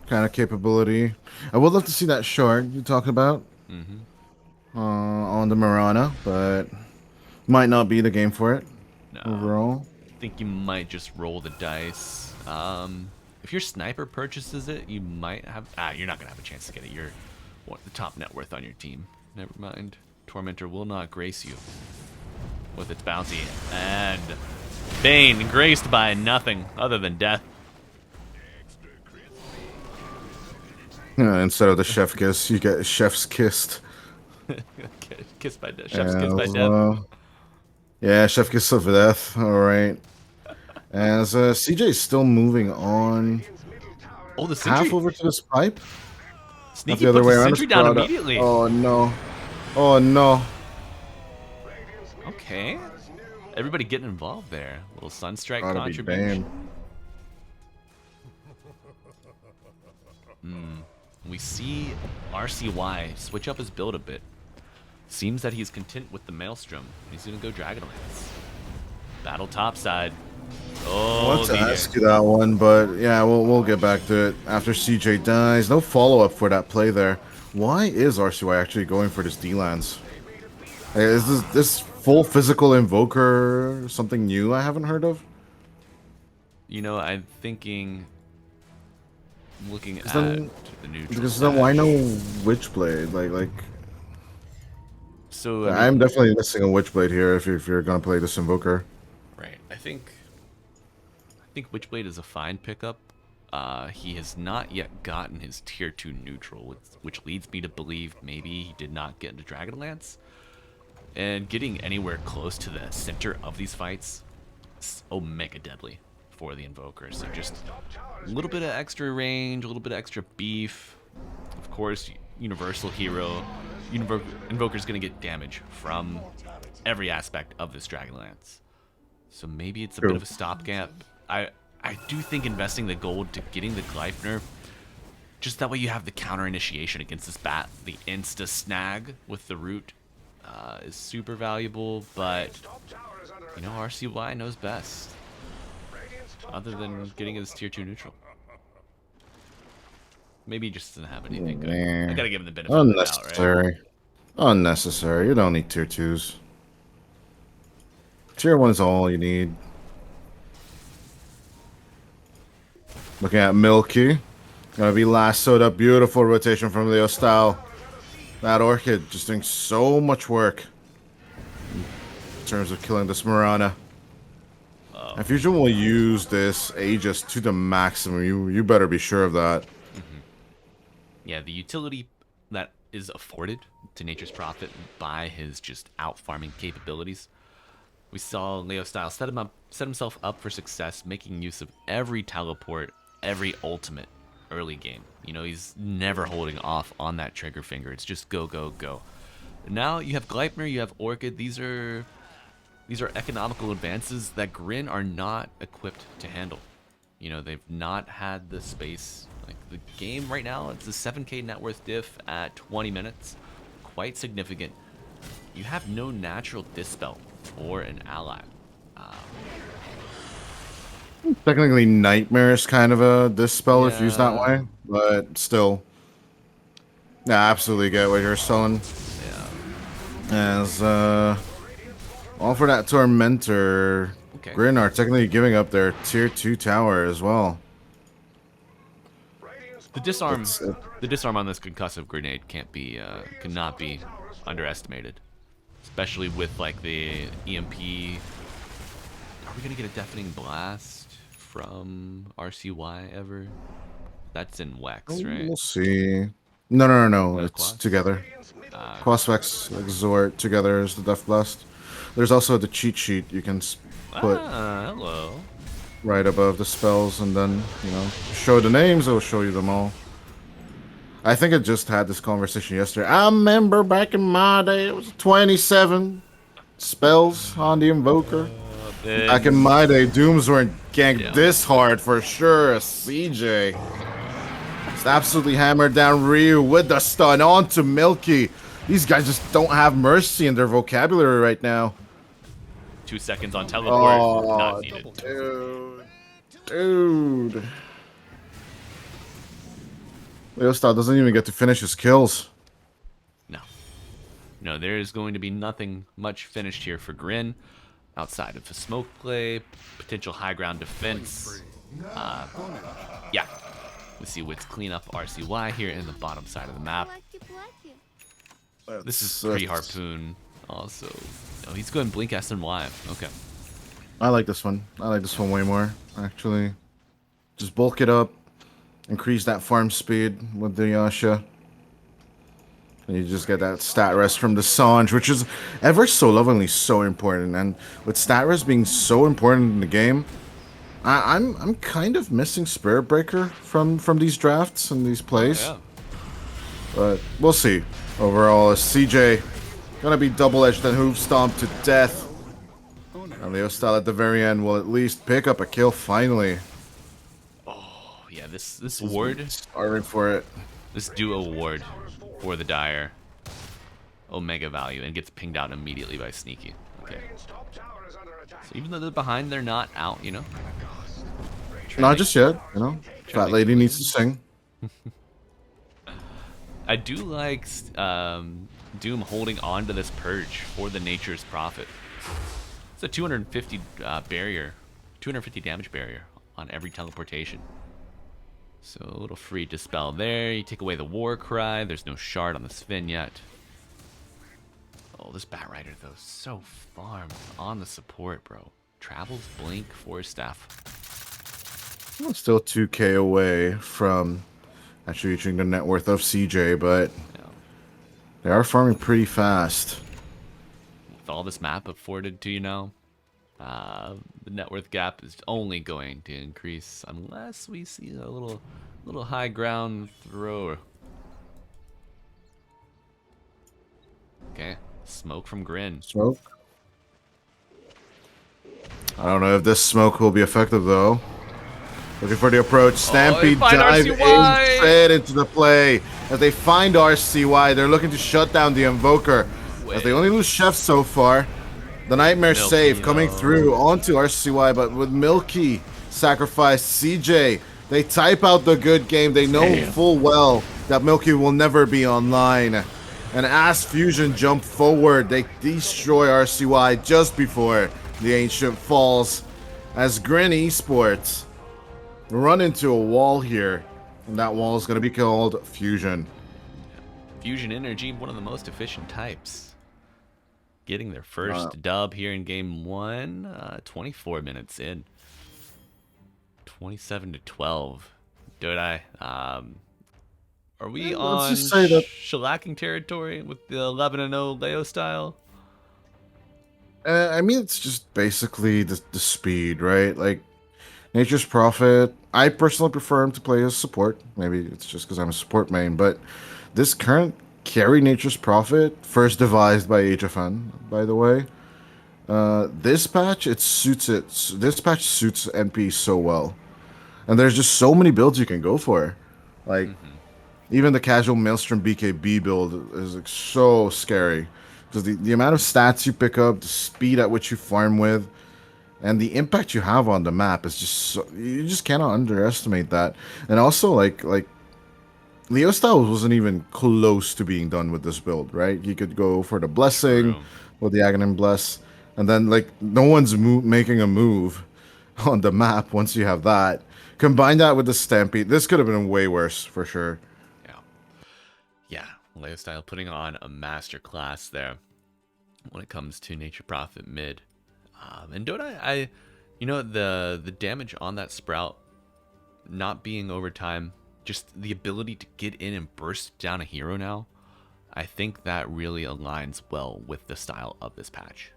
kind of capability. I would love to see that shard you talked about on the Marana, but might not be the game for it. No. Overall, I think you might just roll the dice. If your Sniper purchases it, you might have. You're not gonna have a chance to get it. You're the top net worth on your team. Never mind. Tormentor will not grace you with its bounty, and Bane graced by nothing other than death. yeah, instead of the chef kiss, you get chef's kissed. Kissed by death. Chef's kissed by death. Yeah, chef kiss of death. All right. As CJ is still moving on. Oh, the half Sentry. over to this pipe. Not Sneaky the other put way the around. sentry It's down Prada. immediately. Oh no. Oh no. Okay. Everybody getting involved there. Little Sunstrike Gotta be contribution. damned. We see RCY switch up his build a bit. Seems that he's content with the Maelstrom. He's gonna go Dragonlance. Battle topside. I Oh, want to DJ. ask you that one, but yeah, we'll get back to it after CJ dies. No follow up for that play there. Why is RCY actually going for this D-Lance? Is this full physical invoker something new I haven't heard of? You know, I'm thinking, looking at then- the neutral. Because then why stash. no Witchblade? Like So I I'm mean, definitely missing a Witchblade here if you're gonna play this invoker. right. I think Witchblade is a fine pickup. He has not yet gotten his tier 2 neutral, which leads me to believe maybe he did not get into Dragonlance. And getting anywhere close to the center of these fights is omega deadly for the invoker. So just a little bit of extra range, a little bit of extra beef. Of course, universal hero. Invoker's gonna get damage from every aspect of this Dragonlance. So maybe it's a bit of a stopgap. I do think investing the gold to getting the Gleipnir, just that way you have the counter initiation against this bat, the insta snag with the root, is super valuable. But you know, RCY knows best. Other than getting his tier 2 neutral, maybe he just doesn't have anything good. Man. I gotta give him the benefit of the doubt, right? Unnecessary. Unnecessary. You don't need tier 2s. Tier 1 is all you need. Looking at Milky. Gonna be lassoed up. Beautiful rotation from Leo Style. That Orchid just doing so much work in terms of killing this Mirana. And Fusion will use this Aegis to the maximum. You better be sure of that. Yeah, the utility that is afforded to Nature's Prophet by his just out farming capabilities. We saw Leo Style set himself up for success, making use of every teleport, every ultimate early game. You know, he's never holding off on that trigger finger. It's just go, go, go. Now you have Gleipnir, you have Orchid. These are economical advances that GRIN are not equipped to handle. You know, they've not had the space. Like the game right now, it's a 7k net worth diff at 20 minutes. Quite significant. You have no natural dispel or an ally. Technically, Nightmare is kind of a dispel if used that Yeah. way, but still. Yeah, I absolutely get what you're selling. Yeah. As, all for that Tormentor. Okay. GRIN are technically giving up their tier 2 tower as well. The disarm, It's, the disarm on this concussive grenade cannot be underestimated, especially with like the EMP. Are we gonna get a deafening blast from RCY ever? That's in Wex, right? We'll see. No. No It's Quas? together. Quasvex Exort together is the Death Blast. There's also the cheat sheet you can put Hello. right above the spells, and then, you know, show the names, it'll show you them all. I think I just had this conversation yesterday. I remember back in my day, it was 27 spells on the Invoker. Back in my day, Dooms weren't ganked this hard for sure. CJ just absolutely hammered down Ryu with the stun onto Milky. These guys just don't have mercy in their vocabulary right now. 2 seconds on teleport. Oh, Not needed. dude. Leostar doesn't even get to finish his kills. No, there is going to be nothing much finished here for GRIN outside of a smoke play, potential high ground defense. Yeah, we see Wits clean up RCY here in the bottom side of the map. This is pre-harpoon also. Oh, he's going blink SNY. Okay. I like this one. I like this one way more, actually. Just bulk it up, increase that farm speed with the Yasha. And you just get that stat rest from the Sange, which is ever so lovingly so important. And with stat rest being so important in the game, I'm kind of missing Spirit Breaker from these drafts and these plays. Yeah. But we'll see. Overall, is CJ gonna be double-edged and hoof stomped to death. And Leo Style at the very end will at least pick up a kill finally. Oh yeah, this ward, Starving for it. this duo ward for the Dire, Omega value, and gets pinged out immediately by Sneaky. Okay. Radiant's top tower is under attack. So even though they're behind, they're not out, you know? Not just yet, you know. Fat make lady it needs to sing. I do like Doom holding on to this Purge for the Nature's Prophet. It's a 250 barrier, 250 damage barrier on every teleportation. So a little free dispel there. You take away the War Cry. There's no shard on the Sven yet. Oh, this Bat Rider though, so farmed on the support, bro. Travels, Blink, Force Staff. Well, still 2k away from actually reaching the net worth of CJ, but Yeah. they are farming pretty fast. With all this map afforded to you now, the net worth gap is only going to increase unless we see a little high ground thrower. Okay, smoke from GRIN. Smoke. I don't know if this smoke will be effective though. Looking for the approach. Stampede find dive RCY. in straight into the play. As they find RCY, they're looking to shut down the Invoker. As they only lose Chef so far. The Nightmare Milky, save coming though. through onto RCY, but with Milky sacrifice CJ, they type out the good game. They know full well that Milky will never be online. And as Fusion jump forward, they destroy RCY just before the Ancient falls. As GRIN Esports run into a wall here, and that wall is going to be called Fusion. Fusion Energy, one of the most efficient types. Getting their first dub here in game 1, 24 minutes in. 27-12. Dodai, are we Yeah, on let's just say that- shellacking territory with the 11-0 Leo style? I mean, it's just basically the speed, right? Like, Nature's Prophet, I personally prefer him to play as support. Maybe it's just because I'm a support main, but this current carry Nature's Prophet, first devised by HFN, by the way, this patch, this patch suits NP so well. And there's just so many builds you can go for. Like, even the casual Maelstrom BKB build is like so scary. Because the amount of stats you pick up, the speed at which you farm with, and the impact you have on the map is just so, you just cannot underestimate that. And also, like Leo Styles wasn't even close to being done with this build, right? He could go for the Blessing True. with the Aghanim Bless, and then like no one's making a move on the map once you have that. Combine that with the Stampede, this could have been way worse for sure. Yeah, Leo style putting on a master class there when it comes to Nature Prophet mid. And don't you know, the damage on that Sprout not being overtime, just the ability to get in and burst down a hero now, I think that really aligns well with the style of this patch.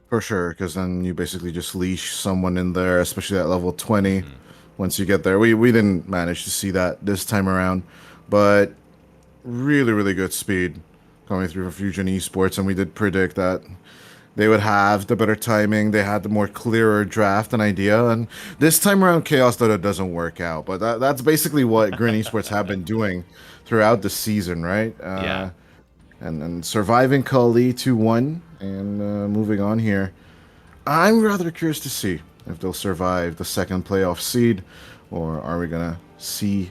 For sure, because then you basically just leash someone in there, especially at level 20. Once you get there, we didn't manage to see that this time around, but really good speed coming through for Fusion Esports, and we did predict that they would have the better timing. They had the more clearer draft and idea, and this time around, Chaos Dota doesn't work out. But that's basically what GRIN Esports have been doing throughout the season, right? Yeah. And surviving Kali 2-1 and moving on here. I'm rather curious to see if they'll survive the second playoff seed, or are we gonna see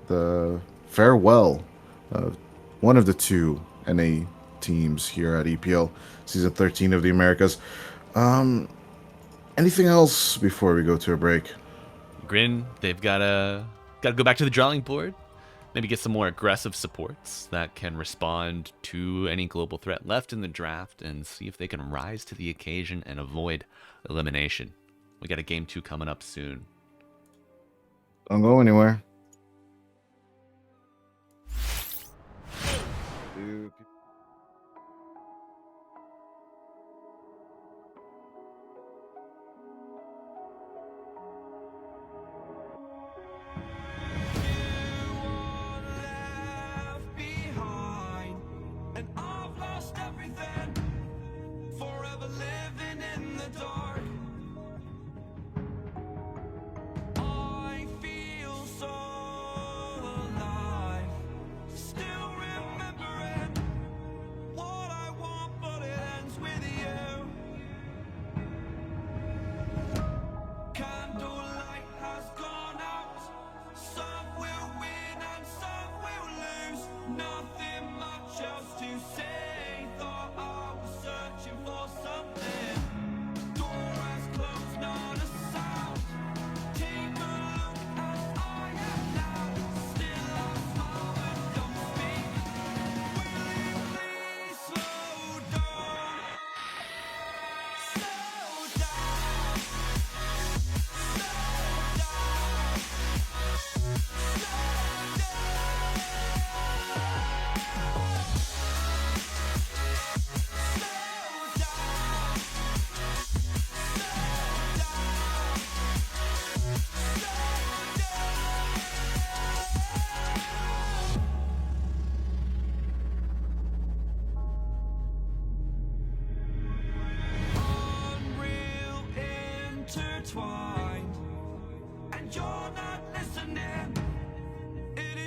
the farewell of one of the two NA teams here at EPL Season 13 of the Americas. Anything else before we go to a break? GRIN, they've gotta go back to the drawing board. Maybe get some more aggressive supports that can respond to any global threat left in the draft and see if they can rise to the occasion and avoid elimination. We got a game 2 coming up soon. Don't go anywhere.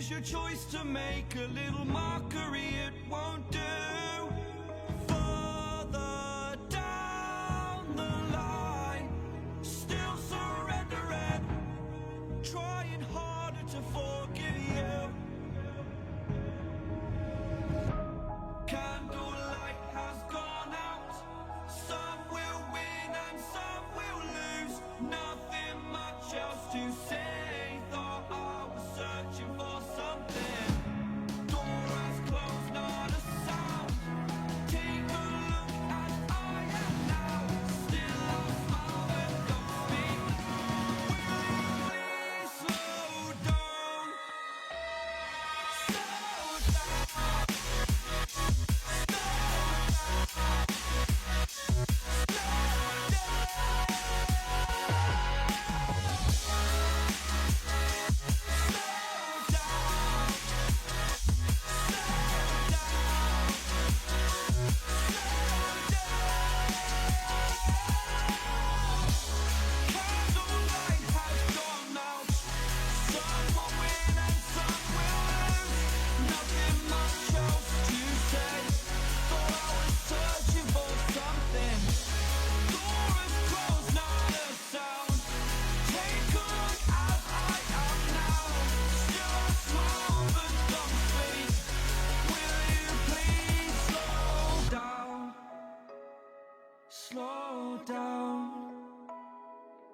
is your choice to make. A little mockery, it won't do. Further down the line, still surrendering, trying harder to forgive you. Candlelight has gone out. Some will win and some will lose. Nothing much else to say. Thought I was searching for something. Door has closed, not a sound. Take a look as I am now. Still I smile and don't speak. Will you please slow down? Slow down. Candlelight has gone out. Some will win and some will lose. Nothing much else to say. Thought I was searching for something. Door is closed, not a sound. Take a look as I am now. Still I smile but don't speak. Will you please slow down? Slow down.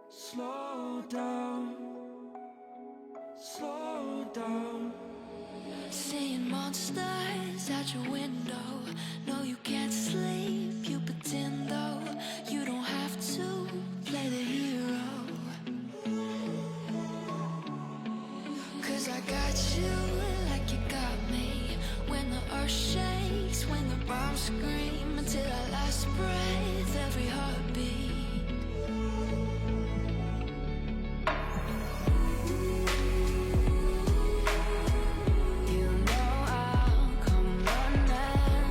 Slow down. Slow down. Seeing monsters out your window. No, you can't sleep, you pretend though. You don't have to play the hero. Cause I got you like you got me. When the earth shakes, when the bombs scream. Until our last breath, every heartbeat. You know I'll come running.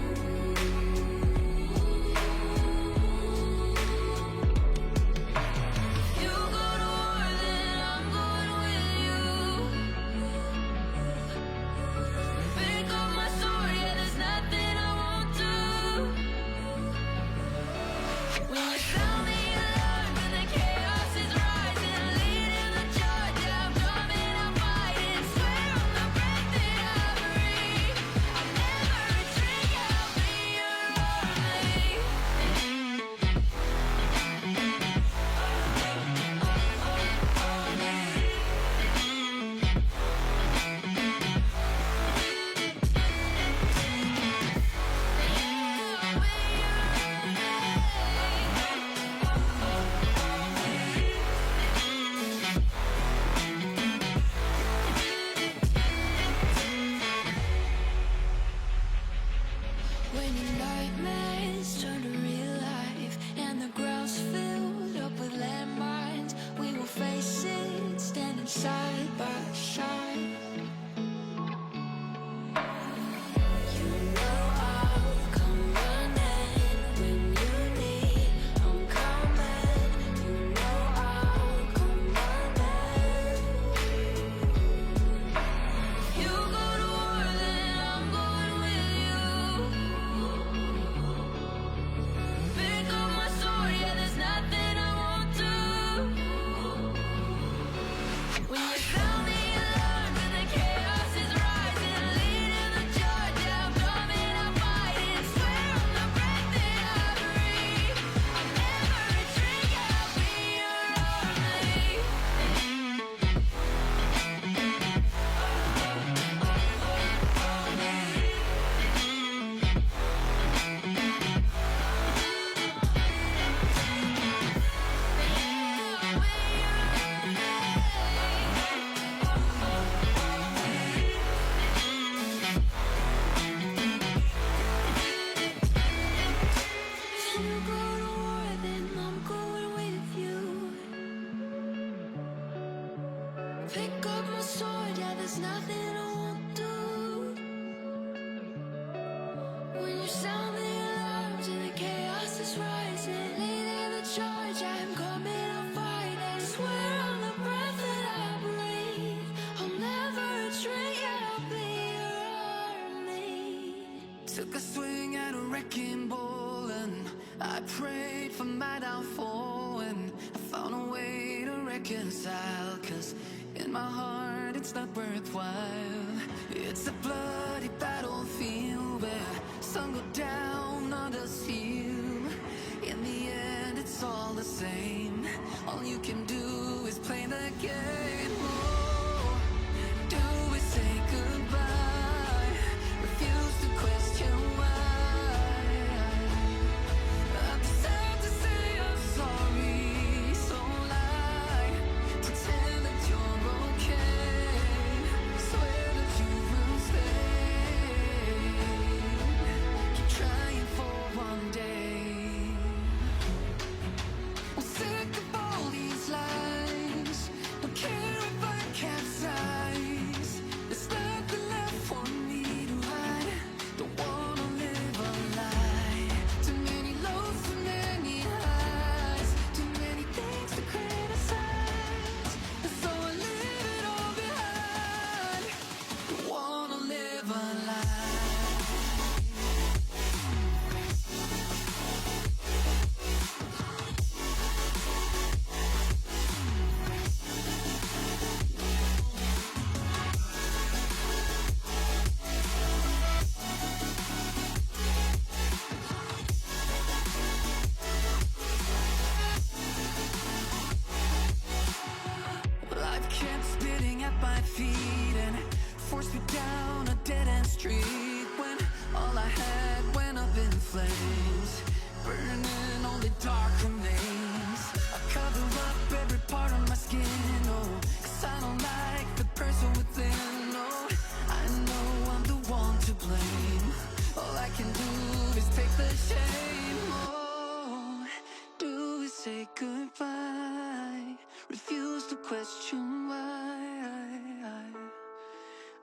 You go to war, then I'm going with you. Pick up my sword, yeah, there's nothing I won't do. When you sound Took a swing at a wrecking ball and I prayed for my downfall, and I found a way to reconcile, 'cause in my heart it's not worthwhile. It's a bloody battlefield where some go down, others heal. In the end it's all the same. All you can do is play the game. Oh, do we say goodbye? Refuse to question why. I'm sad to say I'm sorry, so lie. Pretend that you're okay. Swear that you will stay. Keep trying for one day. I'm sick of all these lies. Don't care if I capsize. There's nothing left for me to hide. Don't wanna live a lie. Too many lows, too many highs. Too many things to criticize. And so I leave it all behind. Don't wanna live a lie. Life kept spitting at my feet and forced me down a dead-end street, when all I had went up in flames, burning only dark remains. I cover up every part of my skin, oh, 'cause I don't like the person within. Oh, I know I'm the one to blame. All I can do is take the shame. Oh, do we say goodbye? Refuse to question why.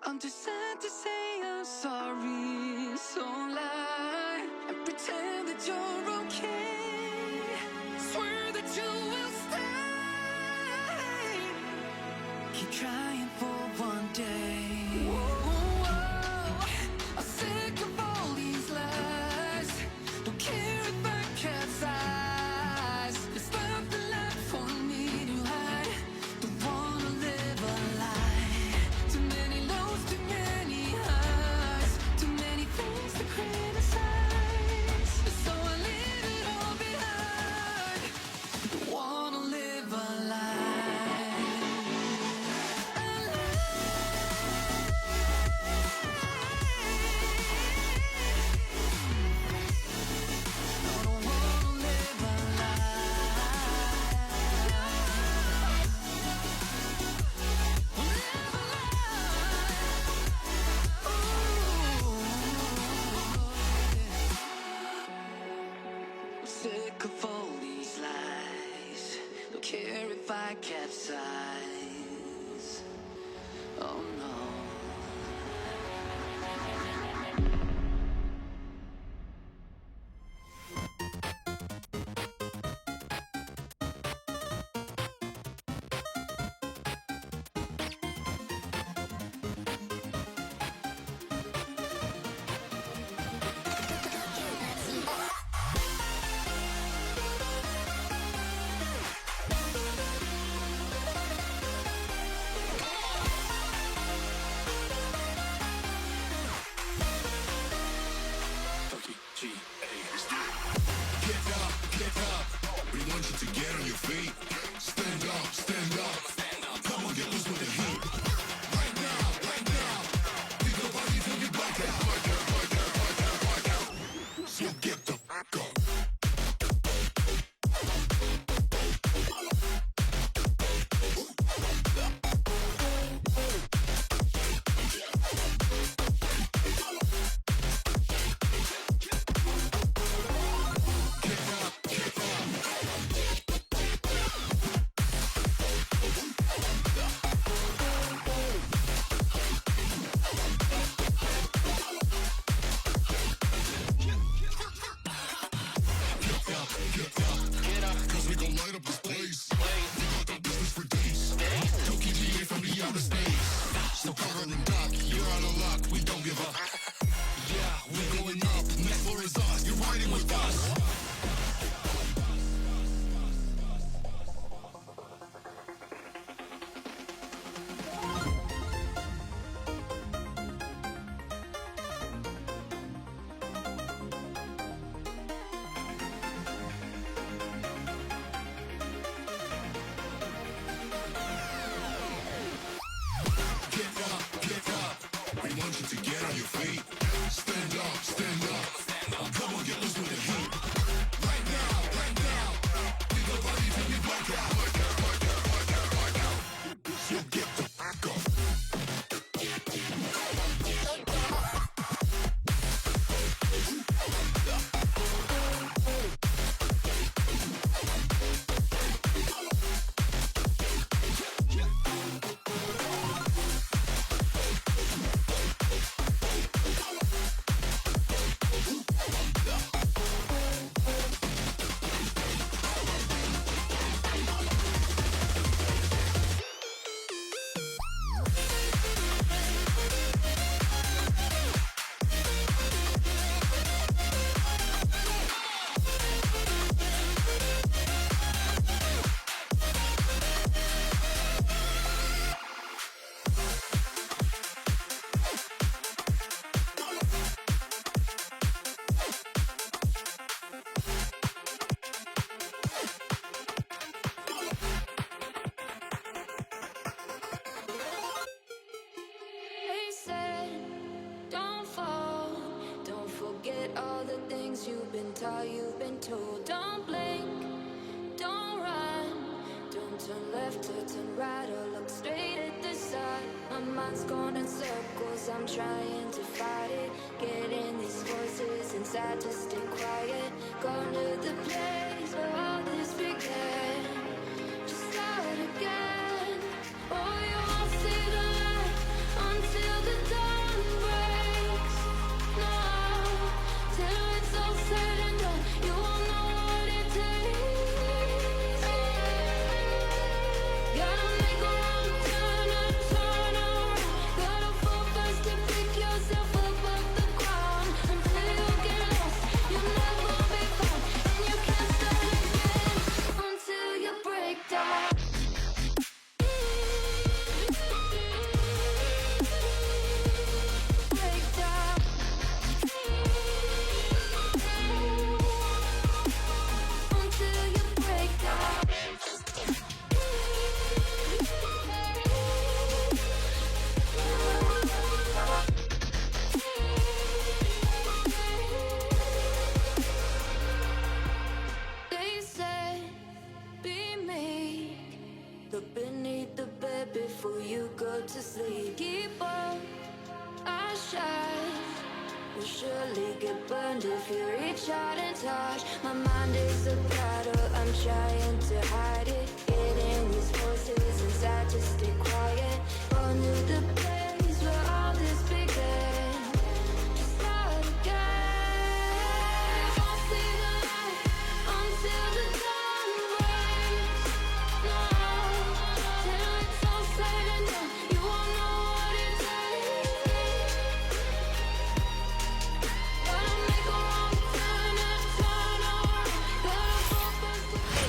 I'm too sad to say I'm sorry, so lie and pretend that you're okay. Swear that you will stay. Keep trying for one day. Whoa, I'm sick of all these lies. Don't care if I capsize. There's nothing left for me to hide. Don't wanna live a lie. Too many lows, too many highs. Too many things to criticize. So I leave it all behind. Don't wanna live a lie. Sick of all these lies. Don't care if I capsize. Oh no. how you've been told. Don't blink, don't run, don't turn left or turn right or look straight at the sun. My mind's going in circles, I'm trying to fight it. Getting these voices inside to stay quiet. Going to the place where all this began. Just start again. Oh, you won't see the light until the dawn breaks. No, till it's all said and done, you won't know what it takes. Gotta make a wrong turn and turn around. Gotta fall fast to pick yourself up off the ground. Until you get lost, you'll never be found. And you can't start again until you break down. Break down. Until you break down. They said, be meek. Look beneath the bed before you go to sleep. Keep on, I shine. Will surely get burned if you reach out and touch. My mind is a battle, I'm trying to hide it. Getting these voices inside to stay quiet. On to the place where all this began. Just start again. Won't see the light until the dawn breaks. No, till it's all said and done, you won't know what it takes. Gotta make a wrong turn and turn around. Gotta focus.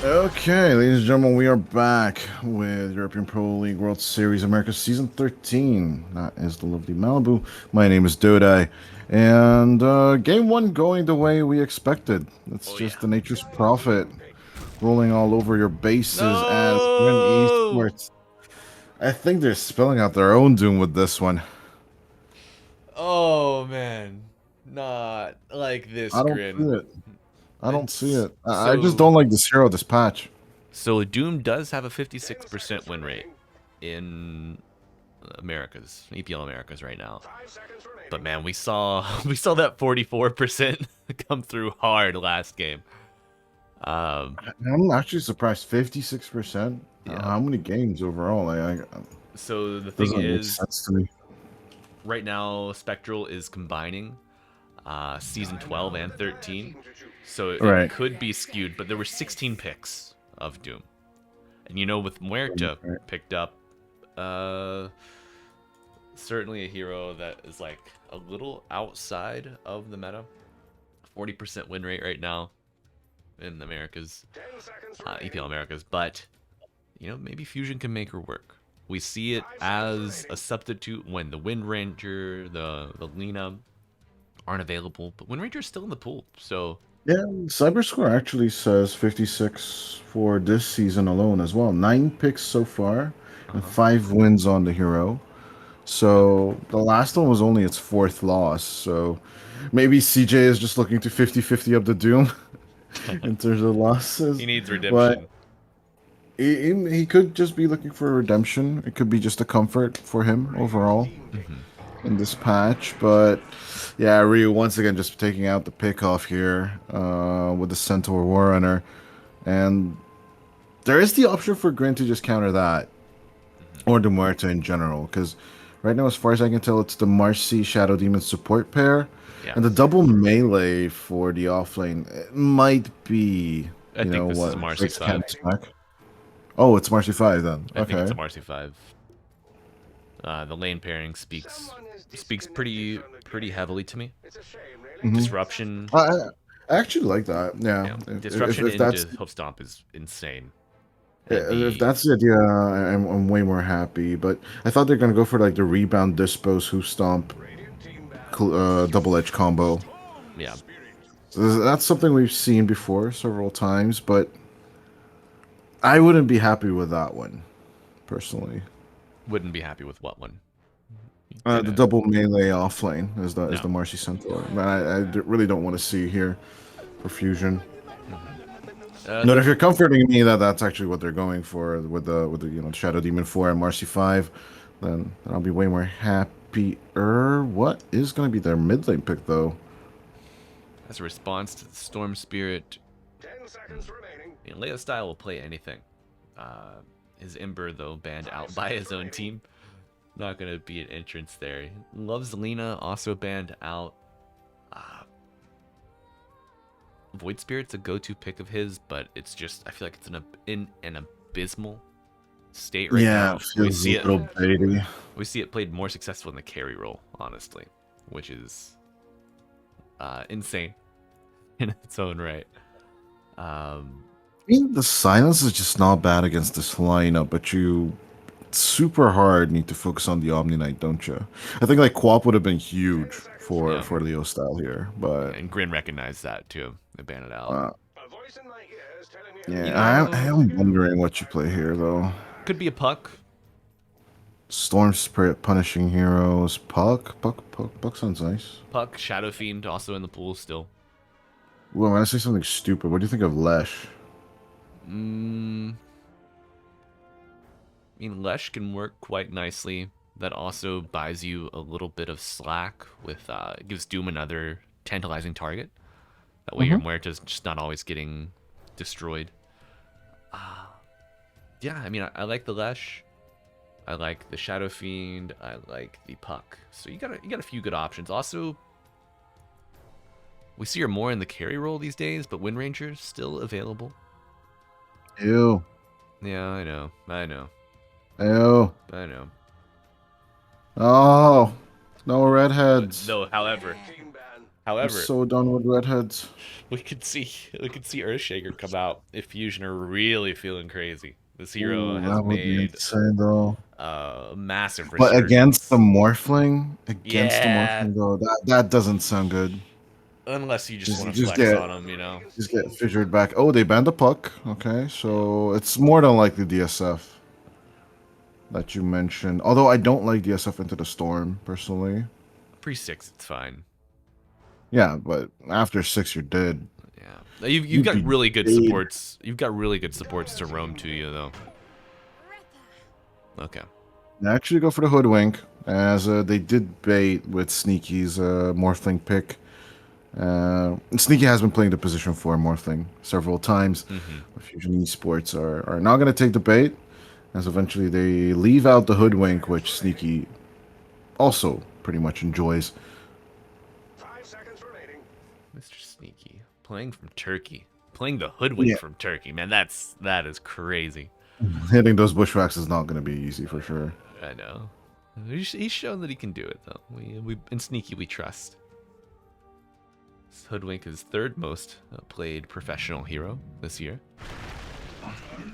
Okay, ladies and gentlemen, we are back with European Pro League World Series America Season 13. That is the lovely Malibu. My name is Dodai. And game one going the way we expected. It's just the nature's prophet rolling all over your bases as GRIN Esports. I think they're spelling out their own doom with this one. Oh man, not like this, I don't Grin. see it. I don't see it. I So- just don't like this hero, this patch. So Doom does have a 56% win rate in Americas, EPL Americas right now. 5 seconds remaining. But man, we saw that 44% come through hard last game. I'm actually surprised. 56%. Yeah. How many games overall? So the thing Doesn't make is, sense to me. right now Spectral is combining season 12 and 13, so it Right. could be skewed. But there were 16 picks of Doom, and you know, with Muerta Right. picked up, certainly a hero that is like a little outside of the meta. 40% win rate right now in the Americas, 10 seconds remaining. EPL Americas, but you know, maybe Fusion can make her work. We see it as a substitute when the Wind Ranger, the Lena aren't available, but Wind Ranger's still in the pool, so Yeah, CyberScore actually says 56 for this season alone as well. 9 picks so far and 5 wins on the hero. So the last one was only its 4th loss. So maybe CJ is just looking to 50-50 up the Doom in terms of losses. he needs But redemption. he could just be looking for redemption. It could be just a comfort for him overall in this patch. But yeah, Ryu once again just taking out the pick off here with the Centaur Warrunner. And there is the option for GRIN to just counter that. Or the Muerta in general. Because right now, as far as I can tell, it's the Marcy Shadow Demon support pair. Yeah. And the double melee for the offlane it might be, I you think know, this is what, Marcy 6 5. camps back. Oh, it's Marcy 5 then. I think it's a Okay. Marcy 5. The lane pairing speaks pretty heavily to me. It's a shame, really. Mm-hmm. Disruption, I actually like that. Yeah. yeah. If Disruption if that's into Hoof Stomp is insane. if that's the idea, I'm way more happy. But I thought they're gonna go for like the rebound, dispose, hoof stomp, Radiant team battle. double edge combo. Yeah, So that's something we've seen before several times, but I wouldn't be happy with that one, personally. wouldn't be happy with what one. The double melee offlane is No. the Marcy Centaur. Man, I really don't want to see here. for Fusion. Uh, But if you're comforting me that that's actually what they're going for with the Shadow Demon 4 and Marcy 5, then I'll be way more happier. What is going to be their mid lane pick though? As a response to the Storm Spirit, 10 seconds remaining. Leo Style will play anything. His Ember, though, banned out by his own team. Not going to be an entrance there. Loves Lena, also banned out. Void Spirit's a go-to pick of his, but it's just, I feel like it's in an abysmal state right now. It feels a little baity. We see it played more successful in the carry role, honestly, which is insane in its own right. I mean, the silence is just not bad against this lineup, but you super hard need to focus on the Omni Knight, don't you? I think like Quap would have been huge for Leo Style here, but And Grin recognized that too. They banned it out. A voice in my ear is telling me yeah, I am wondering what you play here though. Could be a puck. Storm Spirit punishing heroes. Puck sounds nice. Puck, Shadow Fiend also in the pool still. Well, when I say something stupid, what do you think of Lesh? I mean, Lesh can work quite nicely. That also buys you a little bit of slack with it gives Doom another tantalizing target. That way your Muerta's just not always getting destroyed. Yeah, I mean, I like the Lesh. I like the Shadow Fiend. I like the Puck. So you got a few good options. Also, we see her more in the carry role these days, but Wind Ranger's still available. Ew. Yeah, I know. Ew. I know. Oh, no redheads. No, however, I'm so done with redheads. we could see Earthshaker come out if Fusion are really feeling crazy. This hero Ooh, has that would be made insane, though. massive But against the resurgence. Morphling, though, that doesn't sound good. Unless you just want to Just flex get- on him, you know. Just get fissured back. Oh, they banned the puck. Okay, so it's more than likely DSF that you mentioned. Although I don't like DSF into the storm personally. Pre-6, it's fine. Yeah, but after 6, you're dead. Yeah, you've You'd got be really good dead. supports. You've got really good supports to roam to you, though. Okay. I actually go for the hoodwink, as they did bait with Sneaky's Morphling pick. Sneaky has been playing the position 4 Morphling several times. Fusion Esports are not going to take the bait, as eventually they leave out the hoodwink, which Sneaky also pretty much enjoys. 5 seconds remaining. Mr. Sneaky playing from Turkey, playing the hoodwink Yeah. from Turkey, man. That is crazy. Hitting those bushwhacks is not going to be easy for sure. I know. He's shown that he can do it, though. We in Sneaky we trust. Hoodwink is third most played professional hero this year,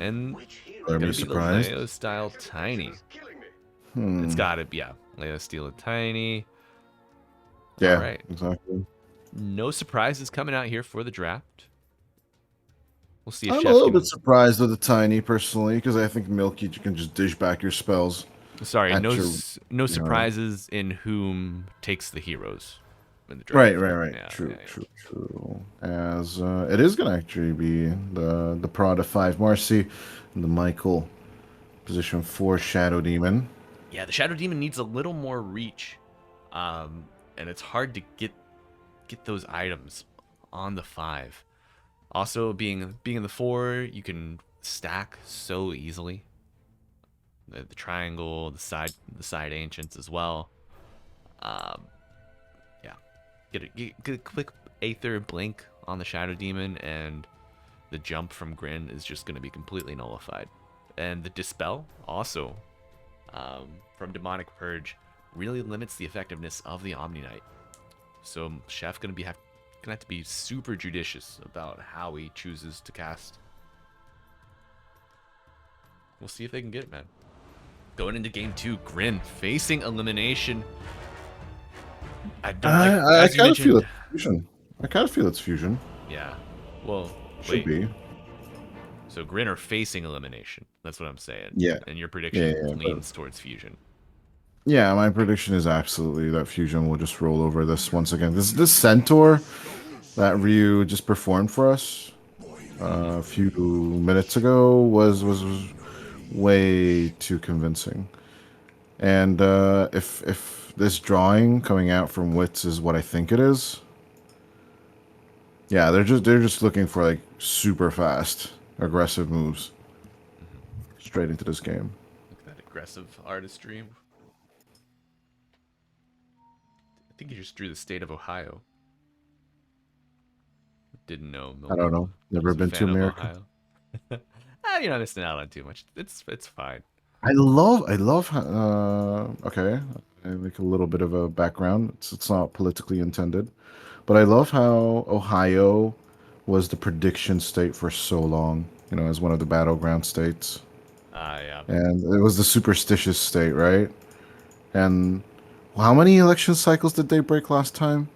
and Are gonna you be surprised? the Leo style tiny. Killing me. It's gotta be, yeah. Leo Steel tiny. Yeah, Alright. exactly. No surprises coming out here for the draft. We'll see if I'm Chef a little can... bit surprised with the tiny personally, because I think Milky you can just dish back your spells. Sorry, at no your- no surprises in whom takes the heroes in the draft. Right. Yeah, True. yeah. As it is gonna actually be the Prada 5 Marcy, and the Michael position 4 Shadow Demon. Yeah, the Shadow Demon needs a little more reach, and it's hard to get those items on the 5. Also, being in the 4, you can stack so easily. The triangle, the side ancients as well. Yeah, get a quick Aether blink on the Shadow Demon, and the jump from Grin is just going to be completely nullified. And the Dispel also from Demonic Purge really limits the effectiveness of the Omni Knight. So Chef gonna have to be super judicious about how he chooses to cast. We'll see if they can get it, man. Going into game 2, Grin facing elimination. I don't like, I as you kind of feel mentioned. it's fusion. I kind of feel it's fusion. Yeah. Well, Should wait. be. So Grin are facing elimination. That's what I'm saying. Yeah. And your prediction Yeah, leans towards fusion. Yeah, my prediction is absolutely that Fusion will just roll over this once again. This Centaur that Ryu just performed for us a few minutes ago was way too convincing. And if this drawing coming out from Wits is what I think it is, yeah, they're just looking for like super fast, aggressive moves straight into this game. Look at that aggressive artistry. I think he just drew the state of Ohio. Didn't know I don't Milwaukee know. Never was a been to fan of America. Ohio. You're not missing out on too much. It's fine. I love. Okay, I like a little bit of a background. It's not politically intended, but I love how Ohio was the prediction state for so long. You know, as one of the battleground states, Yeah, and it was the superstitious state, right? And how many election cycles did they break last time?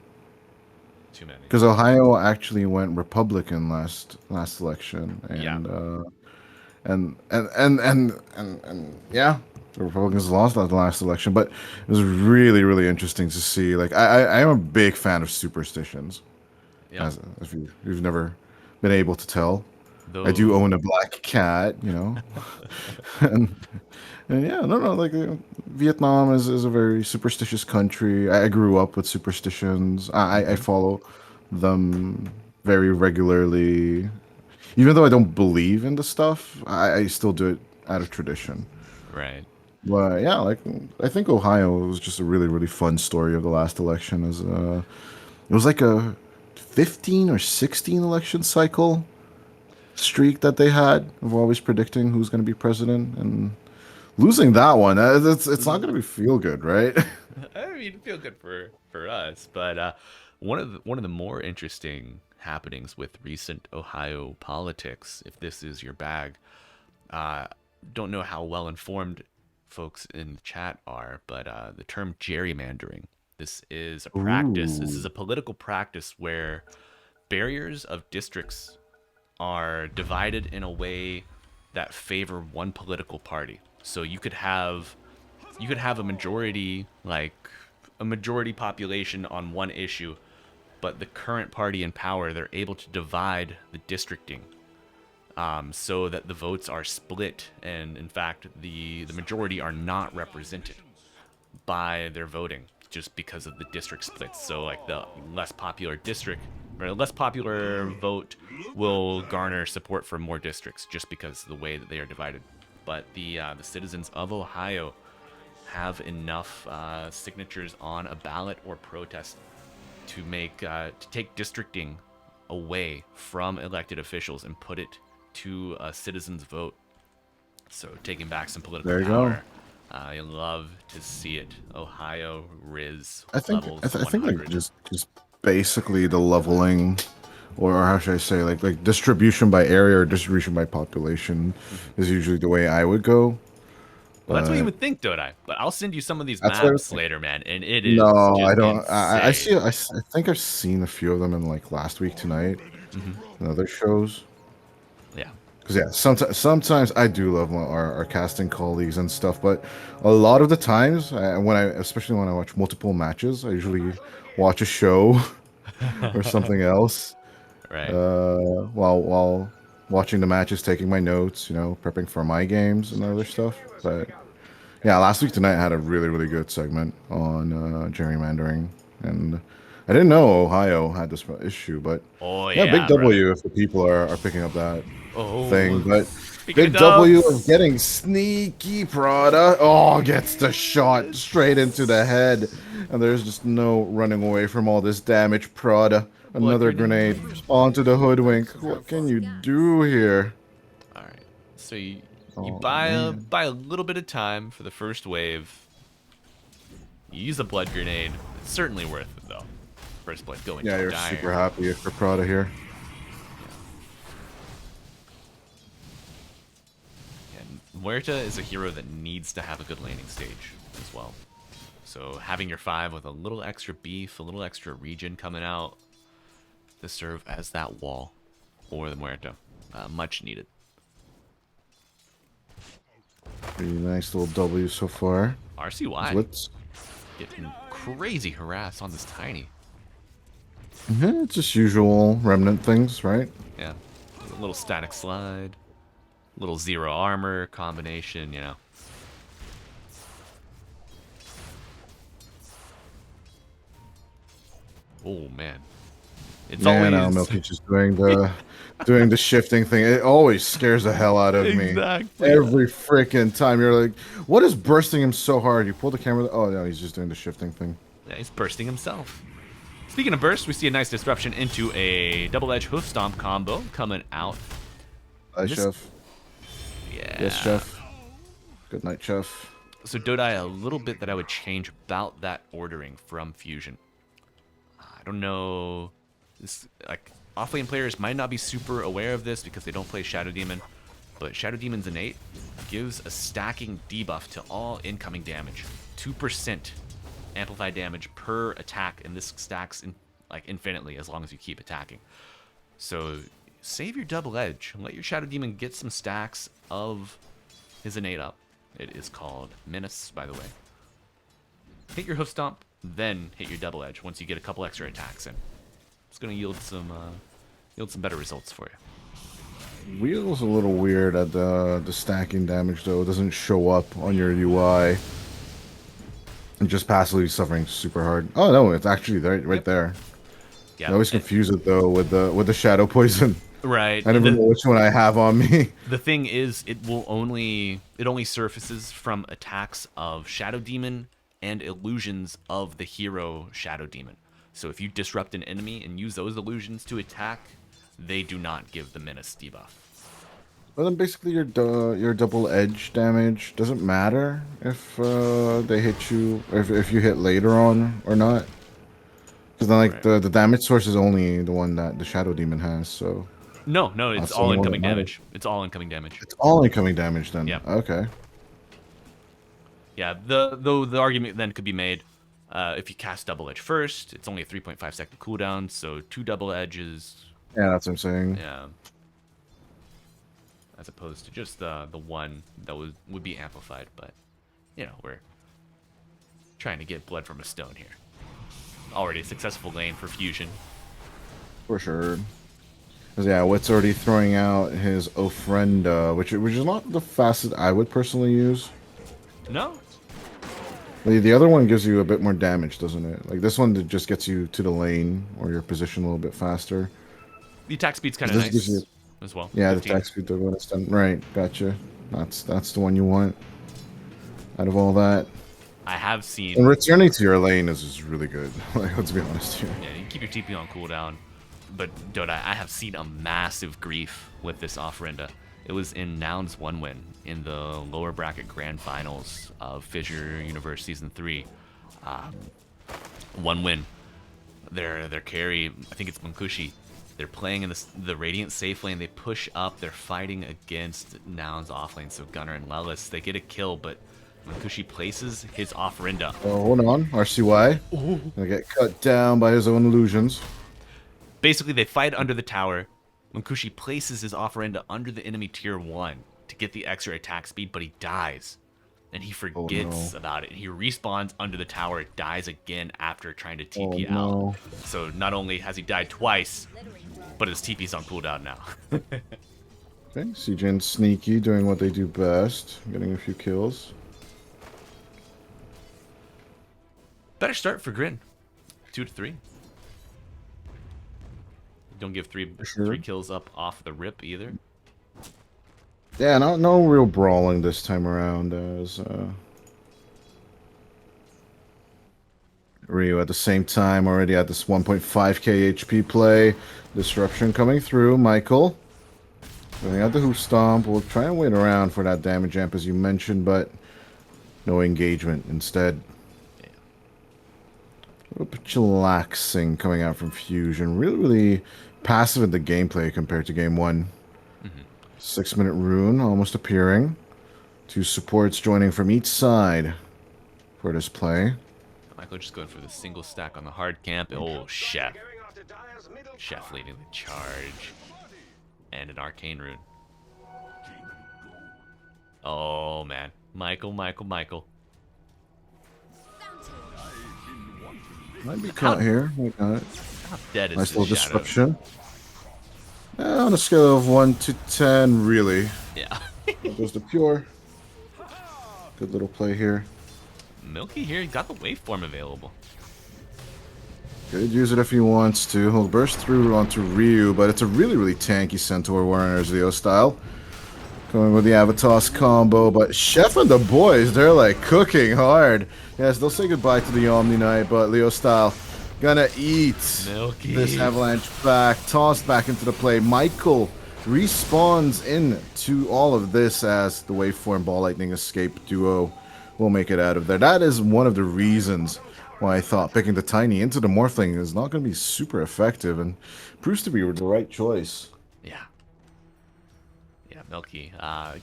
too many. Because Ohio actually went Republican last election, Yeah, and yeah, the Republicans lost that last election. But it was really really interesting to see. Like I am a big fan of superstitions, yep. as if you've never been able to tell. I do Though own a black cat, you know, and and yeah, no, like Vietnam is a very superstitious country. I grew up with superstitions. I follow them very regularly. Even though I don't believe in the stuff, I still do it out of tradition. right. But yeah, like I think Ohio was just a really really fun story of the last election. As it was like a 15 or 16 election cycle streak that they had of always predicting who's going to be president, and losing that one, it's not going to be feel good, right? I mean, feel good for us, but one of the more interesting happenings with recent Ohio politics, if this is your bag, uh, don't know how well informed folks in the chat are, but the term gerrymandering. This is a practice. This is Ooh. a political practice where barriers of districts are divided in a way that favor one political party. So you could have a majority, like a majority population on one issue, but the current party in power, they're able to divide the districting, so that the votes are split, and in fact the majority are not represented by their voting just because of the district splits. So like the less popular district or a less popular vote will garner support for more districts just because of the way that they are divided. But the citizens of Ohio have enough signatures on a ballot or protest to take districting away from elected officials and put it to a citizen's vote. So taking back some political There you go. power. I love to see it. Ohio Riz I think levels I think like 100. just basically the leveling, or how should I say, like distribution by area or distribution by population is usually the way I would go. Well, that's what you But would think, don't I? But I'll send you some of these that's what I would maps think. later, man, and it is No, I just don't. I insane. see. I think I've seen a few of them in like last week tonight and other shows. Yeah. Because yeah, sometimes I do love our casting colleagues and stuff, but a lot of the times especially when I watch multiple matches, I usually watch a show or something else Right. while watching the matches, taking my notes, you know, prepping for my games and other stuff. But yeah, last week tonight I had a really really good segment on gerrymandering, and I didn't know Ohio had this issue, but Oh yeah, big yeah, brother. W if the people are picking up that thing. Oh, But speaking of big W of dubs. getting sneaky Prada. Oh, gets the shot straight into the head. And there's just no running away from all this damage. Prada. Blood Another grenade grenade. onto the hoodwink. What can you do here? All right. So you Oh, buy a man. buy a little bit of time for the first wave. You use a blood grenade. It's certainly worth it though. First blood going Yeah, to you're super dire. happy for Prada here. And Muerta is a hero that needs to have a good landing stage as well. So having your 5 with a little extra beef, a little extra regen coming out to serve as that wall for the Muerta. Much needed. Pretty nice little W so far. RCY Let's getting crazy harass on this tiny. It's just usual remnant things, right? Yeah. A little static slide. Little zero armor combination, you know. Oh, man. It's Yeah, now always... Milky's just doing the shifting thing. It always scares the hell out of me. Exactly. Every freaking time you're like, what is bursting him so hard? You pull the camera. Oh no, he's just doing the shifting thing. Yeah, he's bursting himself. Speaking of burst, we see a nice disruption into a double-edge hoof stomp combo coming out. Hi, This- chef. Yeah. Yes, chef. Good night, chef. So Dodai, a little bit that I would change about that ordering from Fusion. I don't know. This, like, offlane players might not be super aware of this because they don't play Shadow Demon, but Shadow Demon's innate gives a stacking debuff to all incoming damage. 2% amplified damage per attack, and this stacks in, like, infinitely as long as you keep attacking. So save your double edge and let your Shadow Demon get some stacks of his innate up. It is called Menace, by the way. Hit your hoof stomp, then hit your double edge once you get a couple extra attacks in. It's going to yield some better results for you. Wheel's a little weird at the stacking damage though. It doesn't show up on your UI. And just passively suffering super hard. Oh no, it's actually right there. Yeah, I always confuse it though with the shadow poison. right. I never know which one I have on me. The thing is, it only surfaces from attacks of Shadow Demon and illusions of the hero Shadow Demon. So if you disrupt an enemy and use those illusions to attack, they do not give the Menace debuff. Well, then basically your double edge damage doesn't matter if they hit you, if you hit later on or not. Because then like the damage source is only the one that the Shadow Demon has. So No, it's that's all the one incoming that matters. damage. It's all incoming damage. It's all incoming damage then. Yeah. Okay. Yeah, the argument then could be made, if you cast double edge first, it's only a 3.5 second cooldown, so 2 double edges, Yeah, that's what I'm saying. yeah, as opposed to just the one that would be amplified. But you know, we're trying to get blood from a stone here. Already a successful lane for Fusion. For sure. 'Cause, yeah, Wit's already throwing out his Ofrenda, which is not the fastest I would personally use. No, The other one gives you a bit more damage, doesn't it? Like this one just gets you to the lane or your position a little bit faster. the attack speed's kind of This gives nice you- as well. Yeah, 15. the attack speed when it's done. Right, gotcha. That's the one you want. Out of all that. I have seen. And returning to your lane is really good. Like, let's be honest here. Yeah, you keep your TP on cooldown. But Dota, I have seen a massive grief with this Ofrenda. It was in Noun's 1 win in the lower bracket grand finals of Fissure Universe Season 3. 1 win. Their carry, I think it's Munkushi. They're playing in the Radiant safe lane. They push up. They're fighting against Noun's offlane, so Gunnar and Lelis. They get a kill, but Munkushi places his Ofrenda. Oh, hold on. RCY. Gonna get cut down by his own illusions. Basically, they fight under the tower. Munkushi places his Ofrenda under the enemy tier 1 to get the extra attack speed, but he dies. And he forgets about it. He respawns under the tower, dies again after trying to TP out. So not only has he died twice, but his TP's on cooldown now. Okay, CJ and Sneaky doing what they do best, getting a few kills. Better start for GRIN. 2 to 3. Don't give three kills up off the rip either. Yeah, no real brawling this time around as Ryu at the same time already at this 1.5k HP play. Disruption coming through. Michael going out the hoof stomp. We'll try and wait around for that damage amp as you mentioned, but no engagement instead. A little bit chillaxing coming out from Fusion. Really passive in the gameplay compared to game 1. 6-minute rune almost appearing. 2 supports joining from each side for this play. Michael just going for the single stack on the hard camp. Oh, Chef. Chef leading the charge. And an arcane rune. Oh, man. Michael. Might be caught here. We got it. How dead is Nice this little shadow? disruption. On a scale of 1 to 10, really. Yeah. That goes to pure. Good little play here. Milky here got the waveform available. Could use it if he wants to. He'll burst through onto Ryu, but it's a really, really tanky Centaur Warriors Leo style. Going with the Avatos combo, but Chef and the boys, they're like cooking hard. Yes, they'll say goodbye to the Omni Knight, but Leo style gonna eat Milky. this Avalanche back, tossed back into the play. Michael respawns into all of this as the Waveform Ball Lightning Escape duo will make it out of there. That is one of the reasons why I thought picking the Tiny into the Morphling is not going to be super effective, and proves to be the right choice. Yeah. Yeah, Milky.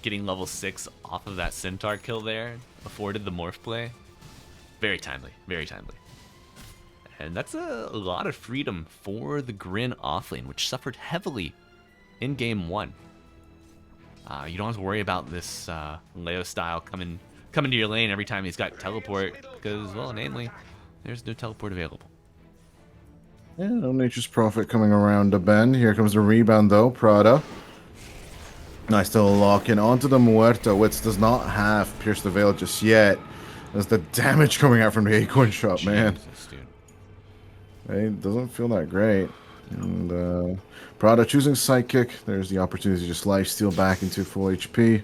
Getting level 6 off of that Centaur kill there afforded the morph play. Very timely. Very timely. And that's a lot of freedom for the GRIN offlane, which suffered heavily in game 1. You don't have to worry about this Leo style coming to your lane every time he's got teleport, because, well, namely, there's no teleport available. Yeah, no Nature's Prophet coming around to bend. Here comes the rebound, though. Prada. Nice to lock in onto the Muerto. Wits does not have Pierce the Veil just yet. There's the damage coming out from the Acorn shot, man. Jesus, dude. It doesn't feel that great. And Prada choosing Psychic. There's the opportunity to just lifesteal back into full HP.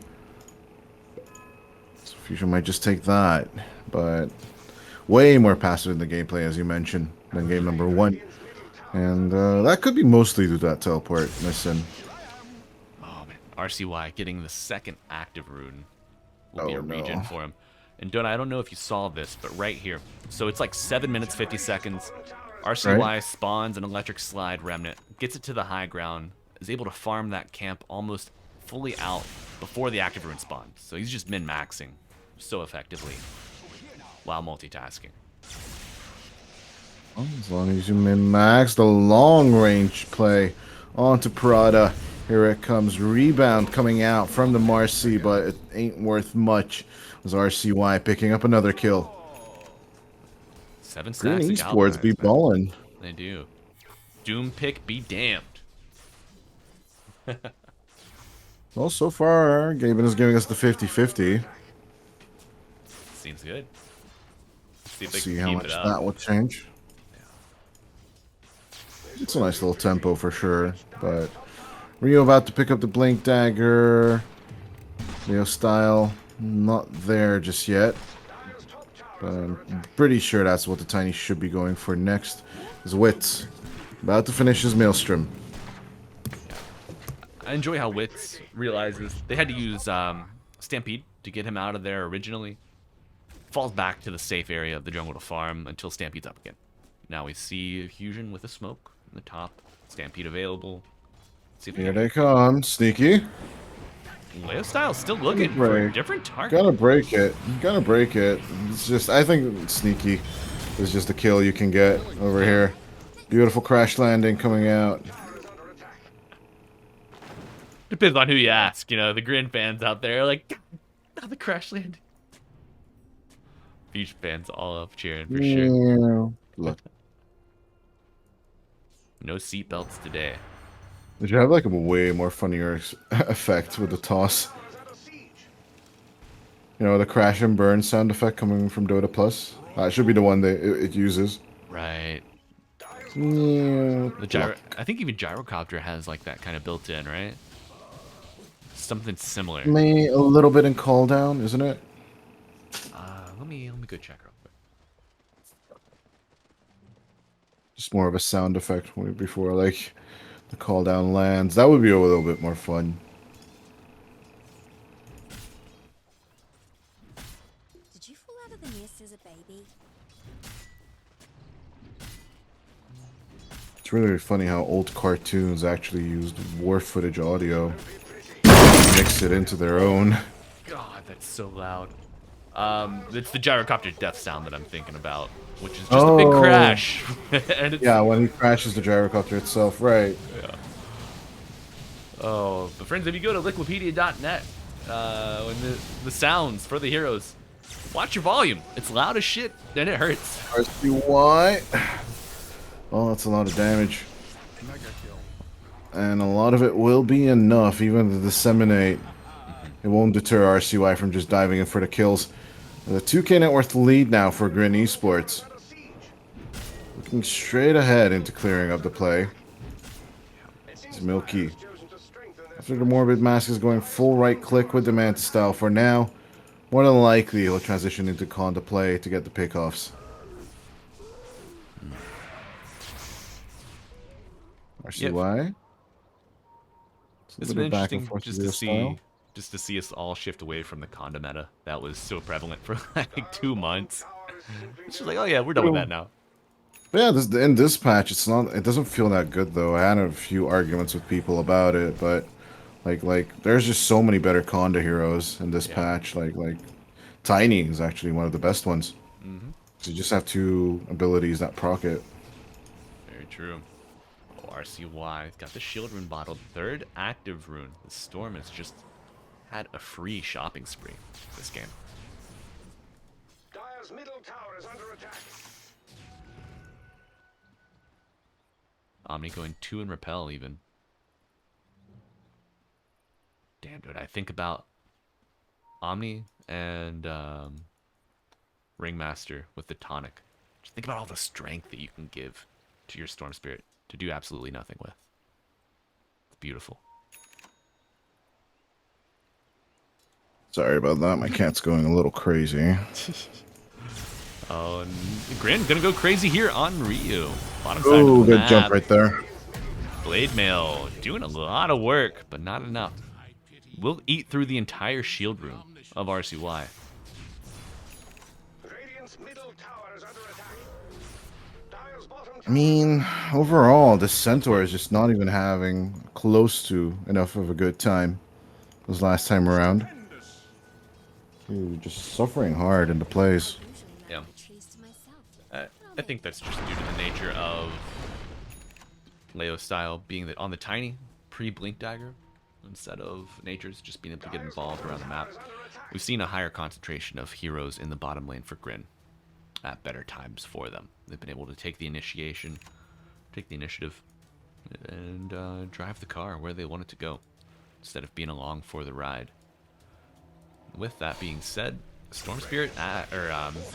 So Fusion might just take that. But way more passive in the gameplay, as you mentioned, than game number 1. And that could be mostly due to that teleport missing. Oh, man. RCY getting the second active rune will be Oh, a regen no. for him. And Donut, I don't know if you saw this, but right here. So it's like 7 minutes, 50 seconds. RCY Right. spawns an electric slide remnant, gets it to the high ground, is able to farm that camp almost fully out before the active rune spawns. So he's just min-maxing so effectively while multitasking. As long as you min-max the long-range play onto Prada. Here it comes. Rebound coming out from the Marcy, but it ain't worth much. As RCY picking up another kill. 7 GRIN stacks of Esports be galvanized. ballin'. They do. Doom pick be damned. Well, so far, Gaben is giving us the 50-50. Seems good. See if they See can how keep much it up. that will change. It's a nice little tempo for sure, but Rio about to pick up the Blink Dagger. Leo style, not there just yet. But I'm pretty sure that's what the Tiny should be going for next. Is Wits about to finish his Maelstrom. I enjoy how Wits realizes they had to use Stampede to get him out of there originally. Falls back to the safe area of the jungle to farm until Stampede's up again. Now we see Fusion with a smoke in the top. Stampede available. See if we Here can... they come, sneaky. Leo Style's still looking for a different target. Gotta break it. Gotta break it. It's just, I think sneaky is just a kill you can get over here. Beautiful crash landing coming out. Depends on who you ask. You know, the GRIN fans out there are like, "God, the crash landing." Fusion fans all up cheering for sure. Yeah. Look, No seatbelts today. did you have like a way more funnier effect with the toss? You know, the crash and burn sound effect coming from Dota Plus. It should be the one that it uses. Right. Yeah. The gyro. I think even Gyrocopter has like that kind of built in, right? Something similar. Maybe a little bit in call down, isn't it? Let me go check real quick. Just more of a sound effect before like the call down lands. That would be a little bit more fun. Did you fall out of the nest as a baby? It's really funny how old cartoons actually used war footage audio and mix it into their own. God, that's so loud. It's the Gyrocopter death sound that I'm thinking about, which is just a big crash. And it's, Yeah, when he crashes the gyrocopter itself, right? yeah. Oh, but friends, if you go to liquipedia.net, when the sounds for the heroes, watch your volume. It's loud as shit, and it hurts. RCY. Oh, that's a lot of damage. And a lot of it will be enough, even to disseminate. It won't deter RCY from just diving in for the kills. The 2K net worth lead now for GRIN Esports. Looking straight ahead into clearing up the play. It's Milky. After the Morbid Mask is going full right click with the Manta style for now, more than likely he'll transition into Conda play to get the pickoffs. RCY. It's been interesting just to see us all shift away from the Conda meta that was so prevalent for like 2 months. It's just like, oh yeah, we're done with that now. Yeah, in this patch, it doesn't feel that good though. I had a few arguments with people about it, but like there's just so many better Conda heroes in this patch. Like Tiny is actually one of the best ones. So you just have 2 abilities that proc it. Very true. RCY got the shield rune bottled, 3rd active rune. The Storm has just had a free shopping spree this game. Dire's middle tower is under attack. Omni going 2 in repel even. Damn, dude, I think about Omni and Ringmaster with the tonic. Just think about all the strength that you can give to your Storm Spirit to do absolutely nothing with. It's beautiful. Sorry about that. My cat's going a little crazy. Oh, and GRIN gonna go crazy here on Ryu. Bottom side Oh, of the good map. jump right there. Blade Mail doing a lot of work, but not enough. We'll eat through the entire shield room of RCY. Radiant's middle tower is under attack. Dire's bottom I mean, overall, this Centaur is just not even having close to enough of a good time this last time around. Dude, just suffering hard in the plays. Yeah. I think that's just due to the nature of Leo's style being that on the tiny pre-blink dagger instead of nature's just being able to get involved around the map. We've seen a higher concentration of heroes in the bottom lane for GRIN at better times for them. They've been able to take the initiative, and drive the car where they want it to go instead of being along for the ride. With that being said, Storm Spirit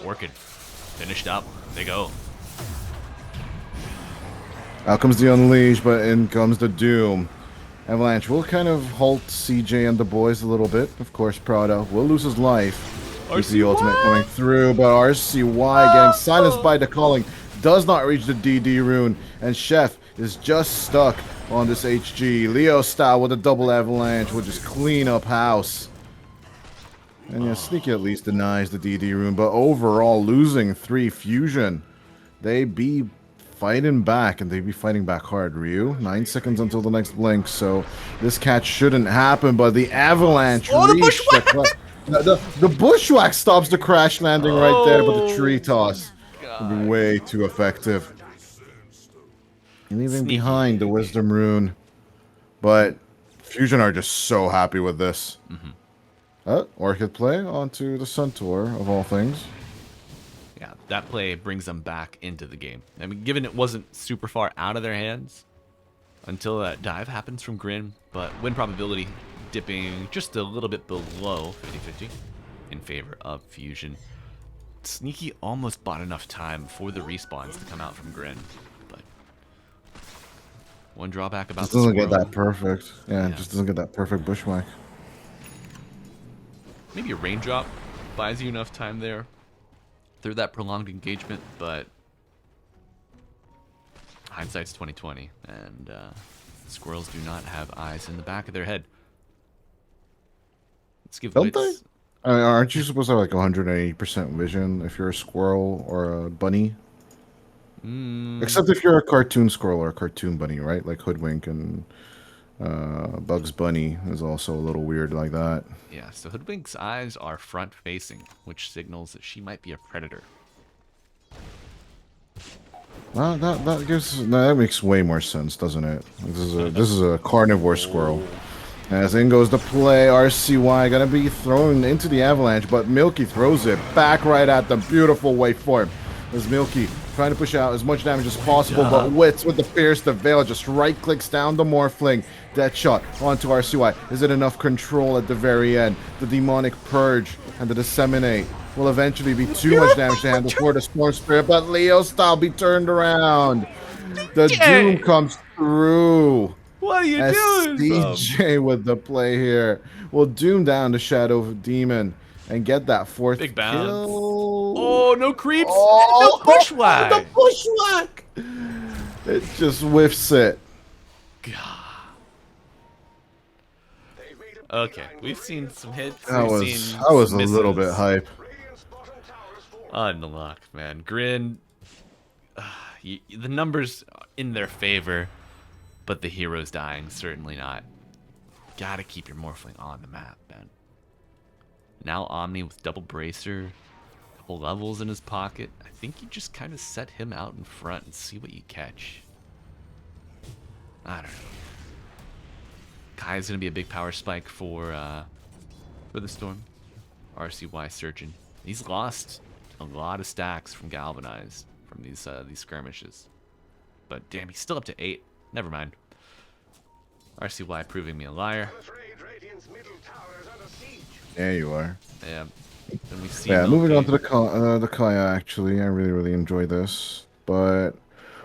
Orchid finished up. They go. Out comes the Unleash, but in comes the Doom. Avalanche will kind of halt CJ and the boys a little bit. Of course, Prado will lose his life. With the ultimate coming through, but RCY getting silenced by the calling. Does not reach the DD rune, and Chef is just stuck on this HG. Leo style with a double avalanche will just clean up house. And yeah, Sneaky at least denies the DD rune, but overall losing 3 fusion. They be fighting back, and they be fighting back hard. Ryu, 9 seconds until the next blink, so this catch shouldn't happen, but the avalanche reached the bushwhack stops the crash landing right there, but the tree toss would be way too effective. And even behind the wisdom rune. But Fusion are just so happy with this. Orchid play onto the Centaur, of all things. Yeah, that play brings them back into the game. I mean, given it wasn't super far out of their hands until that dive happens from GRIN, but win probability dipping just a little bit below 50-50 in favor of Fusion. Sneaky almost bought enough time for the respawns to come out from GRIN, but one drawback about Just the doesn't squirrel, get that perfect. Yeah, it just doesn't get that perfect bushwhack. maybe a raindrop buys you enough time there through that prolonged engagement, but hindsight's 20/20, and squirrels do not have eyes in the back of their head. Let's give Don't Blitz. they? I mean, aren't you supposed to have like 180% vision if you're a squirrel or a bunny? Except if you're a cartoon squirrel or a cartoon bunny, right? Like Hoodwink and Bugs Bunny is also a little weird like that. Yeah, so Hoodwink's eyes are front-facing, which signals that she might be a predator. Well, that makes way more sense, doesn't it? This is a carnivore squirrel. As in goes the play, RCY gonna be thrown into the avalanche, but Milky throws it back right at the beautiful waveform. As Milky trying to push out as much damage as possible, but Wits with the Pierce the Veil just right-clicks down the Morphling. Death shot onto RCY. Is it enough control at the very end? The Demonic Purge and the Disseminate will eventually be too much damage to handle for the Storm Spirit, but Leo style be turned around. The Doom comes through. What are you As doing, CJ with the play here will Doom down the Shadow Demon and get that fourth Big bounce. kill. Oh, no creeps. Oh, No bushwhack. the bushwhack. It just whiffs it. God. Okay, we've seen some hits. That we've was seen that was a some little misses. bit hype. Unlock, man. Grin. The numbers in their favor, but the heroes dying certainly not. Gotta keep your Morphling on the map, man. Now Omni with double bracer, couple levels in his pocket. I think you just kind of set him out in front and see what you catch. I don't know. Kai's gonna be a big power spike for the Storm. RCY Surgeon. He's lost a lot of stacks from Galvanized from these skirmishes. But damn, he's still up to 8. Never mind. RCY proving me a liar. There you are. Yeah. And we see Yeah, moving on to Milky. the Kaya. Actually, I really enjoy this. But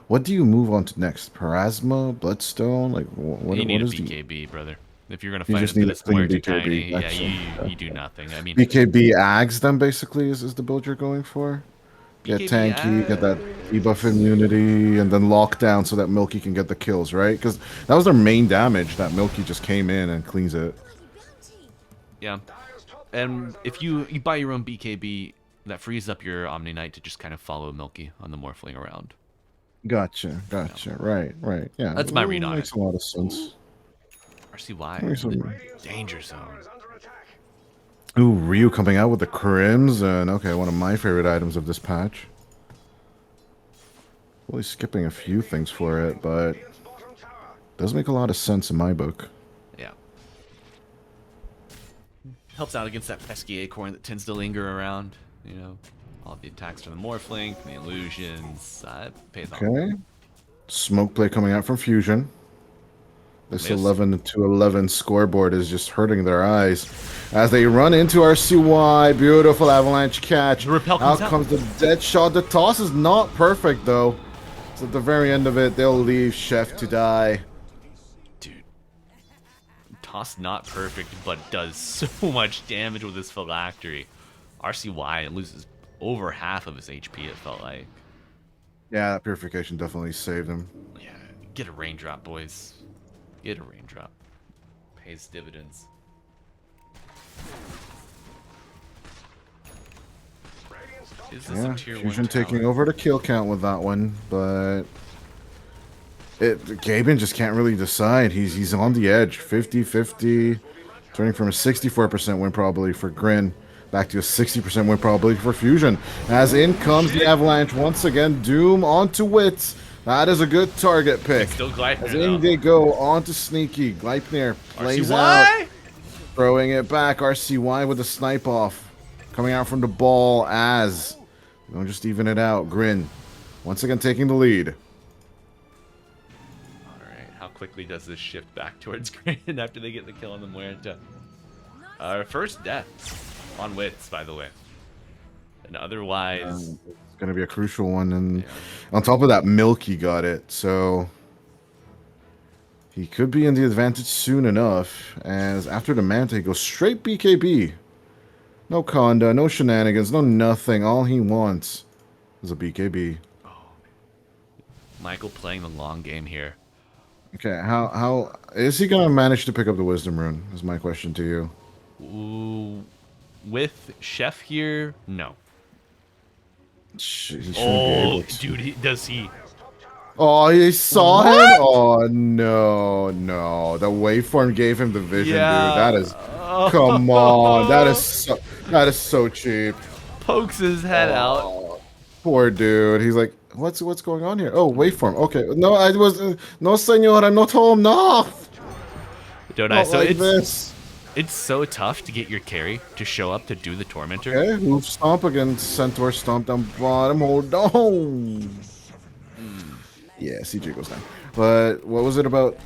what do you move on to next? Parasma, Bloodstone, like what? You need What a is the BKB, brother. If you're gonna You fight just into need a this clean Muerta BKB, tiny, yeah, excellent. you do nothing. I mean, BKB Ags then basically is the build you're going for? Get BKB tanky, get that debuff immunity, and then lock down so that Milky can get the kills, right? Because that was their main damage, that Milky just came in and cleans it. yeah. And if you buy your own BKB, that frees up your Omni Knight to just kind of follow Milky on the Morphling around. Gotcha. Right. Yeah. That's my read on Makes it. a lot of sense. RCY, Makes the a- danger zone. Ooh, Ryu coming out with the Crimson. Okay, one of my favorite items of this patch. Really skipping a few things for it, but does make a lot of sense in my book. Yeah. Helps out against that pesky acorn that tends to linger around. You know, all the attacks from the Morphling, from the illusions. It pays off. Okay. Smoke play coming out from Fusion. This Miss. 11-11 scoreboard is just hurting their eyes as they run into RCY. Beautiful avalanche catch. The repel Out comes comes the dead shot. The toss is not perfect though. So at the very end of it, they'll leave Chef to die. Dude. Toss not perfect, but does so much damage with his phylactery. RCY loses over half of his HP, it felt like. Yeah, that purification definitely saved him. Yeah, get a raindrop, boys. Get a raindrop. Pays dividends. Is this Yeah, a tier 1 Fusion tower? taking over the kill count with that one, but Gaben just can't really decide. He's on the edge, 50-50, turning from a 64% win probability for Grin back to a 60% win probability for Fusion. As in comes the Avalanche once again. Doom onto Wits. That is a good target pick. Still Gleipnir, As though. in they go onto Sneaky. Gleipnir plays RCY? out, throwing it back. RCY with a snipe off. Coming out from the ball as don't just even it out. Grin once again taking the lead. Alright, how quickly does this shift back towards Grin after they get the kill on the Muerta? Our first death on Wits, by the way. And otherwise... It's going to be a crucial one. And on top of that, Milky got it. So he could be in the advantage soon enough. As after the Manta, he goes straight BKB. No Conda, no shenanigans, no nothing. All he wants is a BKB. Michael playing the long game here. Okay, how is he going to manage to pick up the Wisdom Rune? Is my question to you. Ooh, with Chef here, no. He shouldn't be Oh, able to. dude, does he? Oh, he saw him? Oh, no. The waveform gave him the vision, Yeah. dude. That is... Come on. That is so cheap. Pokes his head out. Poor dude. He's like, what's going on here? Oh, waveform. Okay. No, I was... no, senor. I'm not home. No. Don't I? Not So like it's this. It's so tough to get your carry to show up to do the Tormentor. Okay, move stomp against Centaur stomp down bottom. Hold on. Yeah, CJ goes down. But what was it about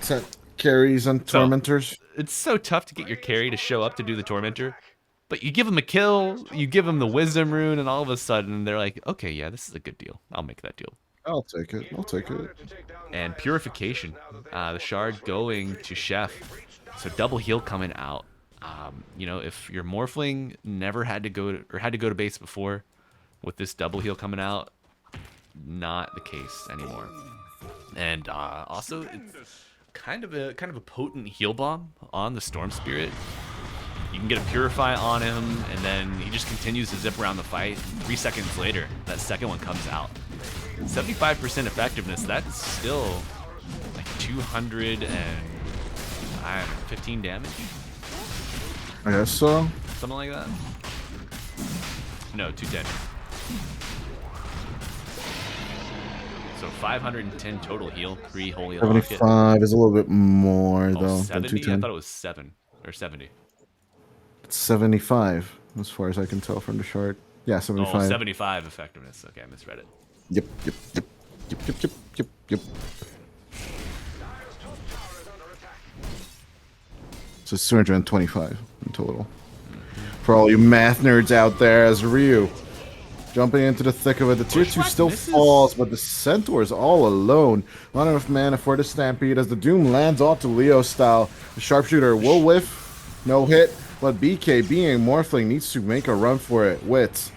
carries and So- tormentors? It's so tough to get your carry to show up to do the Tormentor. But you give them a kill, you give them the Wisdom Rune, and all of a sudden they're like, okay, yeah, this is a good deal. I'll make that deal. I'll take it. I'll take it. And Purification, the Shard going to Chef. So double heal coming out. You know, if your Morphling never had to go to base before, with this double heal coming out, not the case anymore. And also, it's kind of a potent heal bomb on the Storm Spirit. You can get a Purify on him, and then he just continues to zip around the fight. 3 seconds later, that second one comes out. 75% effectiveness. That's still like 215 damage. I guess so. Something like that. No, 210. So 510 total heal, pre-holy locket. 75 is a little bit more, though, Oh, than 70? I 210. thought it was 7 or 70. It's 75, as far as I can tell from the chart. Yeah, 75. Oh, 75 effectiveness. Okay, I misread it. Yep. So it's 225 in total. For all you math nerds out there, as Ryu jumping into the thick of it. The tier 2 still falls, but the Centaur is all alone. Not enough mana for the Stampede as the Doom lands onto Leo style. The Sharpshooter will whiff, no hit, but BK, being Morphling, needs to make a run for it. Wit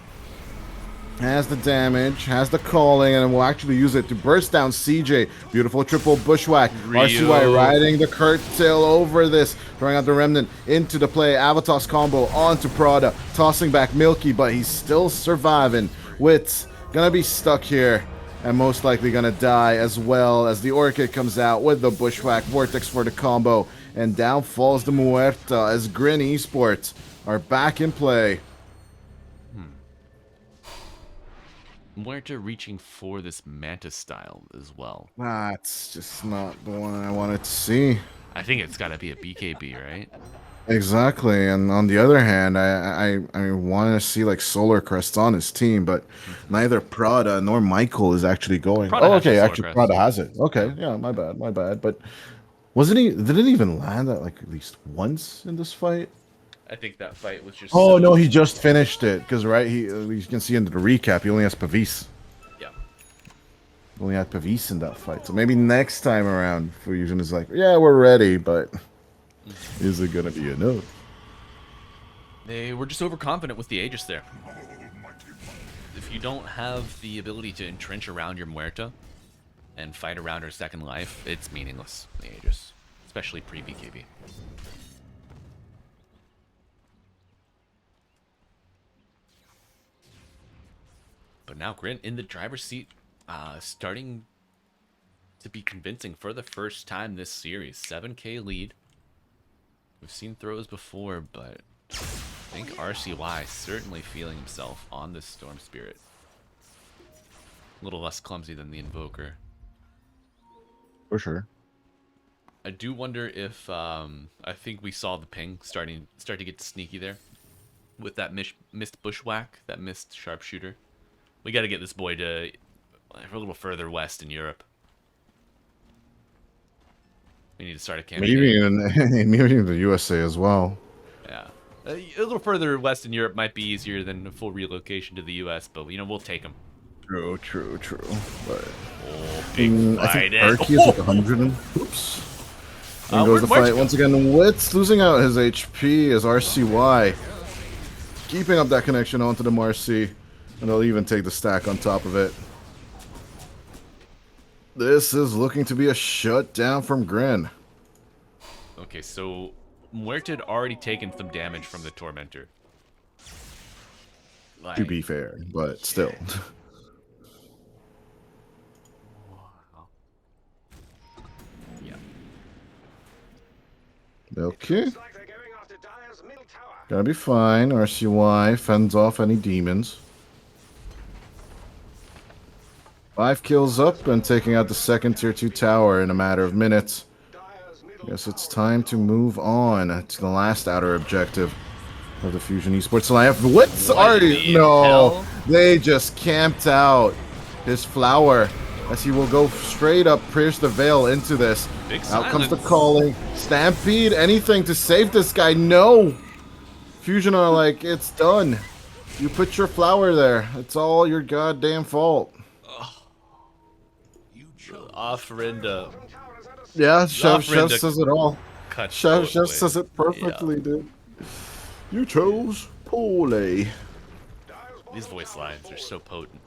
has the damage, has the calling, and will actually use it to burst down CJ. Beautiful triple bushwhack. RCY riding the curtail over this, throwing out the remnant into the play. Avatos combo onto Prada, tossing back Milky, but he's still surviving. Wit's gonna be stuck here and most likely gonna die, as well as the Orchid comes out with the bushwhack. Vortex for the combo, and down falls the Muerta as GRIN Esports are back in play. Muerta reaching for this Manta style as well. That's just not the one I wanted to see. I think it's got to be a BKB, right? Exactly, and on the other hand, I want to see like Solar Crest on his team, but neither Prada nor Michael is actually going. Prada Oh, has the okay, Solar actually Crest. Prada has it. Okay, yeah, my bad. But wasn't he? Didn't he even land that like at least once in this fight? I think that fight was just. Oh no, he just finished it because right, you can see in the recap he only has Pavis. Yeah. Only had Pavis in that fight, so maybe next time around Fusion is like, yeah, we're ready, but is it gonna be enough? They were just overconfident with the Aegis there. If you don't have the ability to entrench around your Muerta and fight around her second life, it's meaningless, the Aegis. Especially pre-BKB. But now GRIN in the driver's seat, starting to be convincing for the first time this series. 7k lead. We've seen throws before, but I think RCY certainly feeling himself on this Storm Spirit. A little less clumsy than the Invoker. For sure. I do wonder if I think we saw the ping start to get sneaky there with that missed bushwhack, that missed sharpshooter. We got to get this boy to a little further west in Europe. We need to start a campaign. Maybe in the USA as well. Yeah, a little further west in Europe might be easier than a full relocation to the US, but you know we'll take him. True. But Big I fight. think Arky is like 100 and oops. And goes the fight once again. Wit's losing out his HP as RCY keeping up that connection onto the Marcy, and they'll even take the stack on top of it. This is looking to be a shutdown from GRIN. Okay, so Muerta had already taken some damage from the Tormentor. Like, To be fair, but still. yeah. Okay. Looks like they're going after Dire's middle tower. Gotta be fine. RCY fends off any demons. 5 kills up and taking out the second tier 2 tower in a matter of minutes. Dire's middle Guess it's time to move on to the last outer objective of the Fusion Esports Alliance. What's What already? the No, hell? they just camped out his flower as he will go straight up, pierce the veil into this. Big Out comes the silence. calling. Stampede, anything to save this guy. No! Fusion are like, it's done. You put your flower there. It's all your goddamn fault. Off-Renda Yeah, Chef Brenda says it all. cut Chef both says it ways. perfectly, dude. You chose poorly. Yeah. These voice lines are so potent.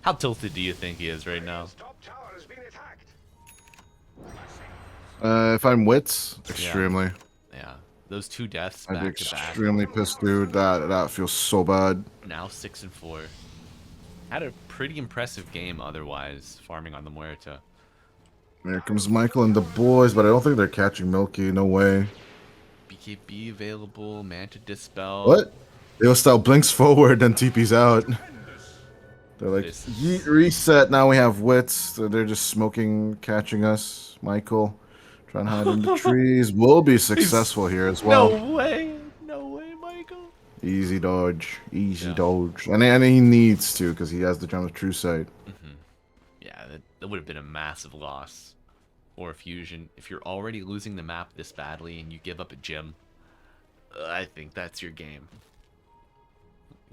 How tilted do you think he is right now? Top tower has been attacked. If I'm wits, extremely. Yeah. Those 2 deaths I'd be back to back. extremely pissed, dude. That feels so bad. Now 6 and 4. Had a pretty impressive game otherwise, farming on the Muerta. Here comes Michael and the boys, but I don't think they're catching Milky. No way. BKB available, Manta Dispel. What? Leo style blinks forward, then TP's out. They're like, This- yeet, reset. Now we have wits. So they're just smoking, catching us. Michael, trying to hide in the trees. Will be successful here as well. No way! No way, Michael! Easy dodge. Easy Yeah. dodge. And he needs to, because he has the Gem of True Sight. Yeah, that would have been a massive loss. Or Fusion. If you're already losing the map this badly and you give up a gym, I think that's your game.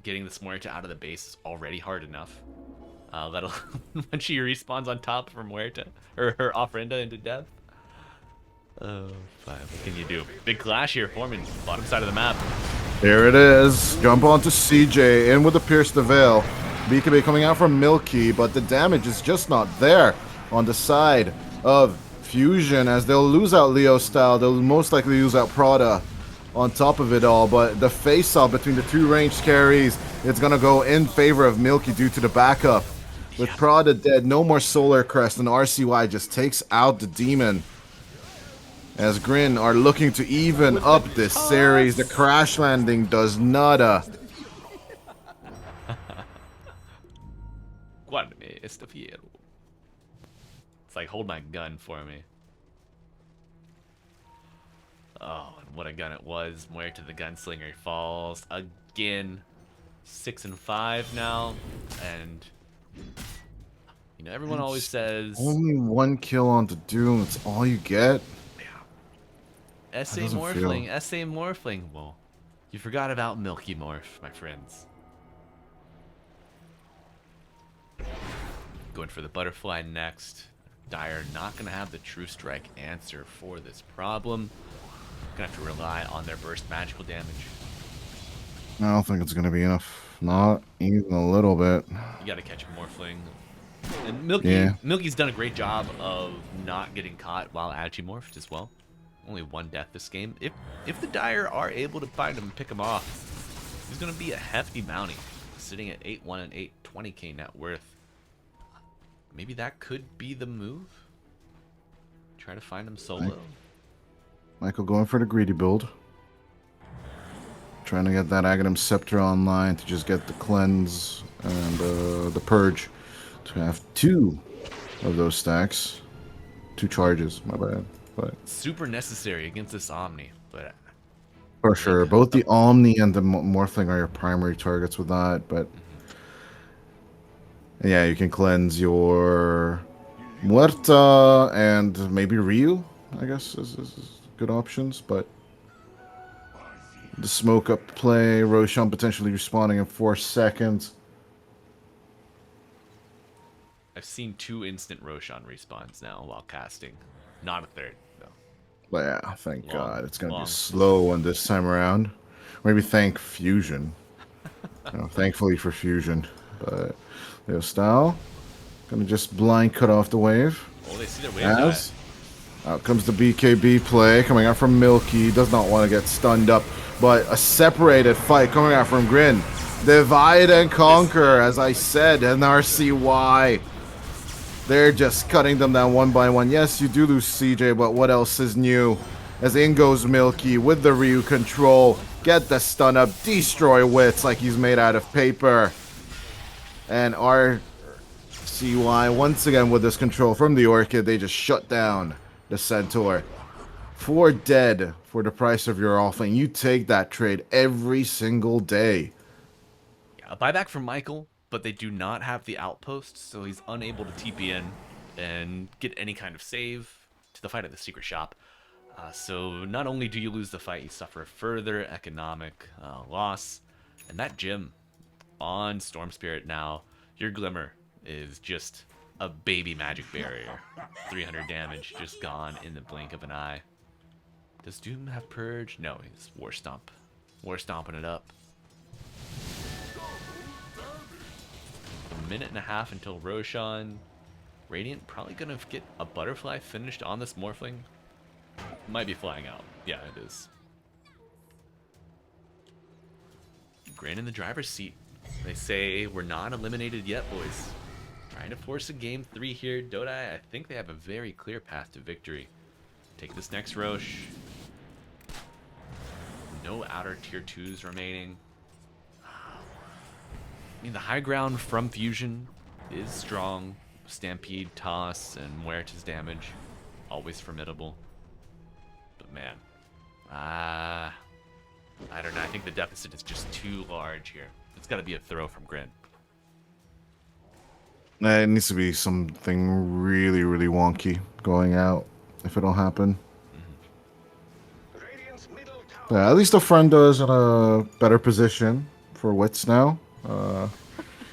Getting this Muerta out of the base is already hard enough. Let alone when she respawns on top from Muerta, or her off-renda into death. Oh, fine. What can you do? Big clash here forming bottom side of the map. Here it is. Jump onto CJ. In with the Pierce the Veil. BKB coming out from Milky, but the damage is just not there on the side of Fusion, as they'll lose out Leo style. They'll most likely lose out Prada on top of it all, but the face-off between the 2 ranged carries, it's gonna go in favor of Milky due to the backup. With Prada dead, no more Solar Crest, and RCY just takes out the Demon. As GRIN are looking to even up this series, the crash landing does nada. Guardame esta fiero. It's like, hold my gun for me. Oh, and what a gun it was. Muerta the Gunslinger falls again. 6 and 5 now. And, you know, everyone always says... Only 1 kill on the Doom, that's all you get? SA doesn't Morphling, feel- SA Morphling. Well, you forgot about Milky Morph, my friends. Going for the Butterfly next. Dire not going to have the True Strike answer for this problem. Going to have to rely on their burst magical damage. I don't think it's gonna be enough. Not even a little bit. You got to catch a Morphling. And Milky, Yeah. Milky's done a great job of not getting caught while Agimorphed as well. Only 1 death this game. If the Dire are able to find him and pick him off, he's going to be a hefty bounty. Sitting at 8-1 and 820k net worth. Maybe that could be the move. Try to find him solo. Michael going for the greedy build. Trying to get that Aghanim Scepter online to just get the cleanse and the purge. To have 2 of those stacks. 2 charges, my bad. But Super necessary against this Omni, but for sure, both the Omni and the Morphling are your primary targets with that, but yeah, you can cleanse your Muerta and maybe Ryu, I guess, is good options, but the smoke up play, Roshan potentially respawning in 4 seconds. I've seen 2 instant Roshan respawns now while casting. Not a third, though. But yeah, thank Long- God. It's going to be long. a slow one this time around. Maybe thank Fusion. Thankfully for Fusion. But Leo style. Gonna just blind cut off the wave. Oh, they see their wave As out comes the BKB play coming out from Milky. Does not want to get stunned up. But a separated fight coming out from GRIN. Divide and conquer, as I said, and RCY. They're just cutting them down 1 by 1. Yes, you do lose CJ, but what else is new? As in goes Milky with the Ryu control. Get the stun up. Destroy Wits like he's made out of paper. And RCY, once again with this control from the Orchid, they just shut down the Centaur. 4 dead for the price of your offlane. You take that trade every single day. Yeah, a buyback from Michael, but they do not have the outpost, so he's unable to TP in and get any kind of save to the fight at the secret shop. So not only do you lose the fight, you suffer further economic loss. And that gym on Storm Spirit now, your Glimmer is just a baby magic barrier. 300 damage just gone in the blink of an eye. Does Doom have Purge? No, he's War Stomp. War Stomping it up. A minute and a half until Roshan. Radiant probably gonna get a butterfly finished on this Morphling. Might be flying out. Yeah, it is. GRIN in the driver's seat. They say we're not eliminated yet, boys. Trying to force a game 3 here. Dodai, I think they have a very clear path to victory. Take this next Roche. No outer tier 2s remaining. I mean, the high ground from Fusion is strong. Stampede, Toss, and Muerta's damage. Always formidable. But man, I don't know. I think the deficit is just too large here. It's got to be a throw from GRIN. It needs to be something really, really wonky going out if it'll happen. Radiant's middle tower. Yeah, at least a friend is in a better position for wits now.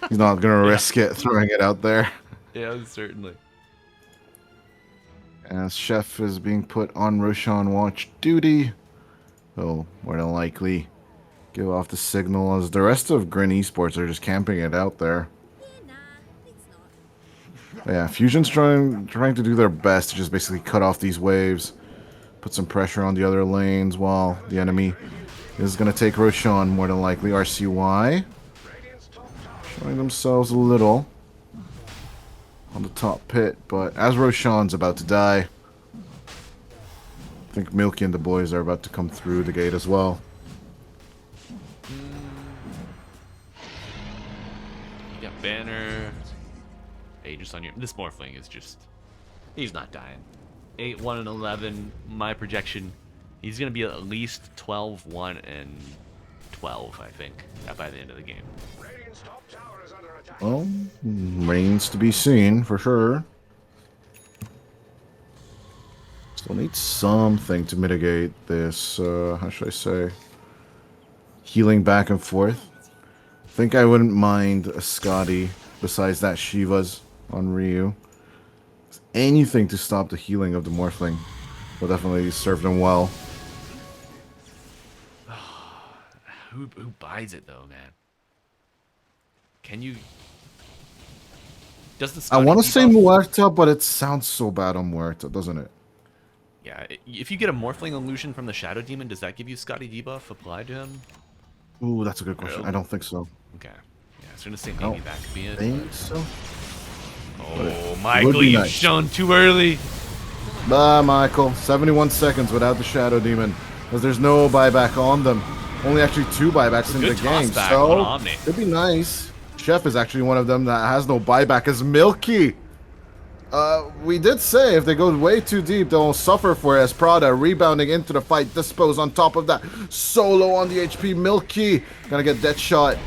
He's not gonna risk it throwing it out there. Yeah, certainly. As Chef is being put on Roshan watch duty, he'll more than likely give off the signal as the rest of GRIN Esports are just camping it out there. Yeah, nah, it's not. Yeah, Fusion's trying to do their best to just basically cut off these waves, put some pressure on the other lanes while the enemy is going to take Roshan more than likely. RCY showing themselves a little on the top pit, but as Roshan's about to die, I think Milky and the boys are about to come through the gate as well. You got Banner. Aegis on your... This Morphling is just... He's not dying. 8, 1, and 11. My projection, he's going to be at least 12, 1, and 12, I think, by the end of the game. Radiant's top tower is under attack. Well, remains to be seen for sure. Still need something to mitigate this, how should I say, healing back and forth. I think I wouldn't mind a Scotty besides that Shiva's on Ryu. Anything to stop the healing of the Morphling will definitely serve them well. Who buys it, though, man? Can you... Does the I Scotty want to say debuff- Muerta, but it sounds so bad on Muerta, doesn't it? Yeah, if you get a Morphling illusion from the Shadow Demon, does that give you Scotty debuff applied to him? Ooh, that's a good question. I don't think so. Okay. Yeah, I was gonna say I maybe don't that could be it. think so. Oh, would Michael, be you've nice. shown too early. Bye, Michael. 71 seconds without the Shadow Demon, because there's no buyback on them. Only actually 2 buybacks in the Good game, tossback so on Omni. it'd be nice. Chef is actually one of them that has no buyback as Milky. We did say if they go way too deep, they'll suffer for it as Prada rebounding into the fight. Dispose on top of that. Solo on the HP. Milky gonna get dead shot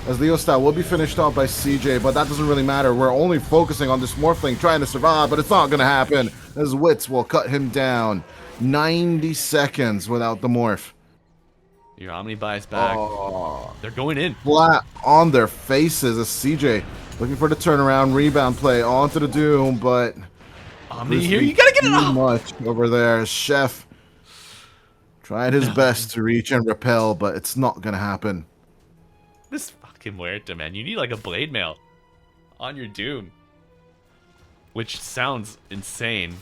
as Leostat will be finished off by CJ, but that doesn't really matter. We're only focusing on this Morphling trying to survive, but it's not gonna happen as Wits will cut him down. 90 seconds without the Morph. Your Omni buys back. They're going in. Flat on their faces as CJ looking for the turnaround rebound play onto the Doom, but Omni here, you gotta get it too off. much over there. Chef tried his best to reach and repel, but it's not gonna happen. This fucking Muerta, man. You need like a blade mail on your Doom. Which sounds insane.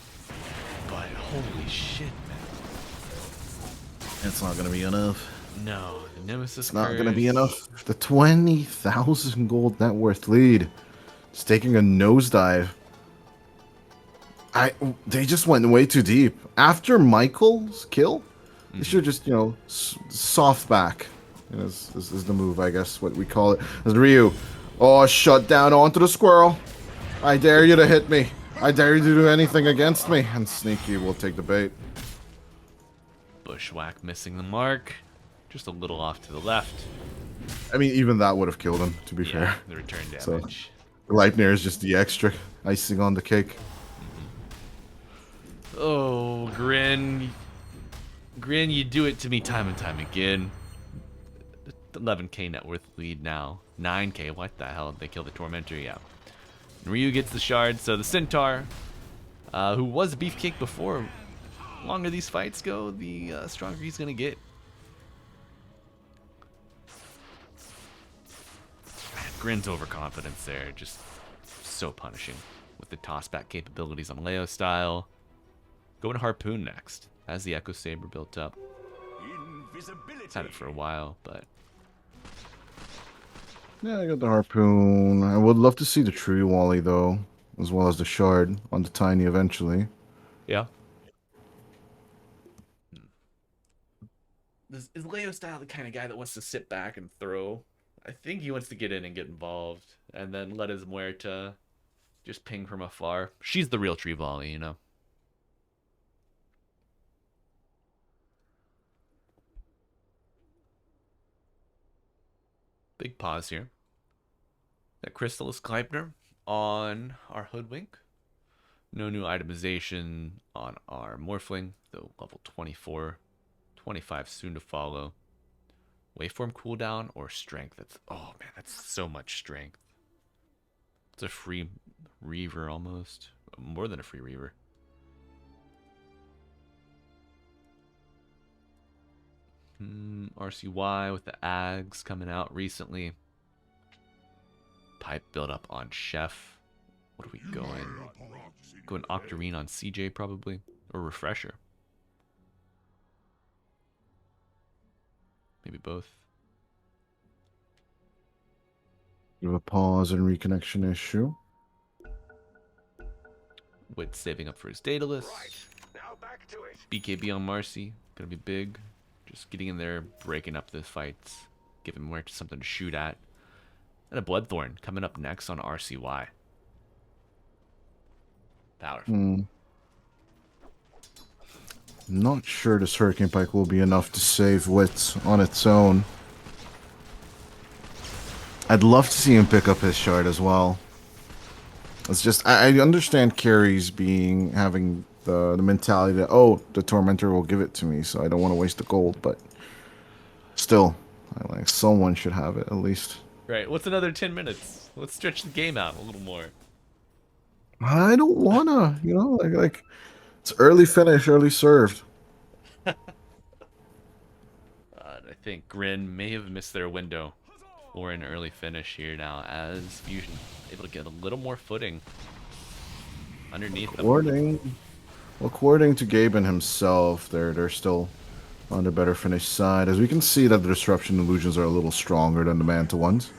But holy shit, man. It's not gonna be enough. No, the Nemesis It's not gonna Curse. be enough. The 20,000 gold net worth lead. It's taking a nosedive. They just went way too deep. After Michael's kill, they should just, you know, soft back. Is the move, I guess, what we call it. As Ryu, shut down onto the squirrel. I dare you to hit me. I dare you to do anything against me. And Sneaky will take the bait. Bushwhack missing the mark. Just a little off to the left. I mean, even that would have killed him, to be Yeah, fair. the return So, damage. Leipnir is just the extra icing on the cake. Oh, Grin. Grin, you do it to me time and time again. 11k net worth lead now. 9k, what the hell? They kill the Tormentor, yeah. And Ryu gets the shard, so the Centaur, who was Beefcake before, the longer these fights go, the stronger he's gonna get. Man, Grin's overconfidence there, just so punishing. With the toss-back capabilities on Leo style. Going Harpoon next. Has the Echo Saber built up. Had it for a while, but... Yeah, I got the Harpoon. I would love to see the Tree Wally, though, as well as the Shard on the Tiny eventually. Yeah. Is Leo style the kind of guy that wants to sit back and throw? I think he wants to get in and get involved, and then let his Muerta just ping from afar. She's the real Tree Volley, you know? Big pause here. That Chrysalis Gleipnir on our Hoodwink. No new itemization on our Morphling, though level 24. 25 soon to follow. Waveform cooldown or strength? That's, oh man, that's so much strength. It's a free Reaver almost. More than a free Reaver. RCY with the Ags coming out recently. Pipe build up on Chef. What are we going? Going Octarine on CJ probably. Or Refresher. Maybe both. We have a pause and reconnection issue. Wit saving up for his Daedalus. Now back to it. BKB on Marcy. Gonna be big. Just getting in there, breaking up the fights. Giving Muerta something to shoot at. And a Bloodthorn coming up next on RCY. Powerful. Not sure this Hurricane Pike will be enough to save Wit on its own. I'd love to see him pick up his shard as well. It's just, I understand Carrie's having the mentality that, oh, the Tormentor will give it to me, so I don't want to waste the gold, but still, someone should have it at least. Right, what's another 10 minutes? Let's stretch the game out a little more. I don't wanna, like it's early finish, early served. I think Grin may have missed their window for an early finish here now, as Fusion able to get a little more footing underneath them. According to Gaben himself, they're still on the better finish side. As we can see that the disruption illusions are a little stronger than the Manta ones.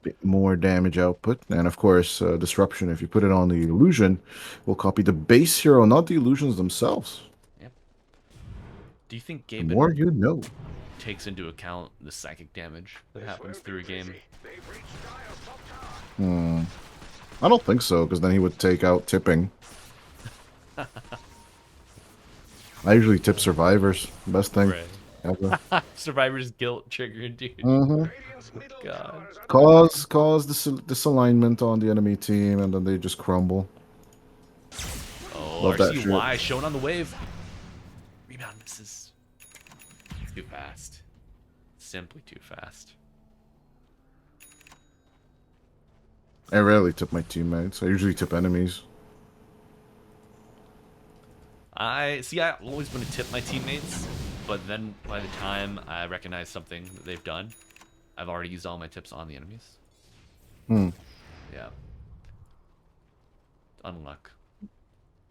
Bit more damage output, and of course, disruption. If you put it on the illusion, will copy the base hero, not the illusions themselves. Yep. Do you think The more Gaben you know. takes into account the psychic damage that happens through a game? I don't think so, because then he would take out tipping. I usually tip survivors. Best thing ever. Survivor's guilt triggered, dude. God. Cause disalignment on the enemy team, and then they just crumble. Oh, Love that RCY showing on the wave. Rebound misses. Too fast. Simply too fast. I rarely tip my teammates. I usually tip enemies. I've always been to tip my teammates, but then by the time I recognize something that they've done, I've already used all my tips on the enemies. Yeah. Unluck.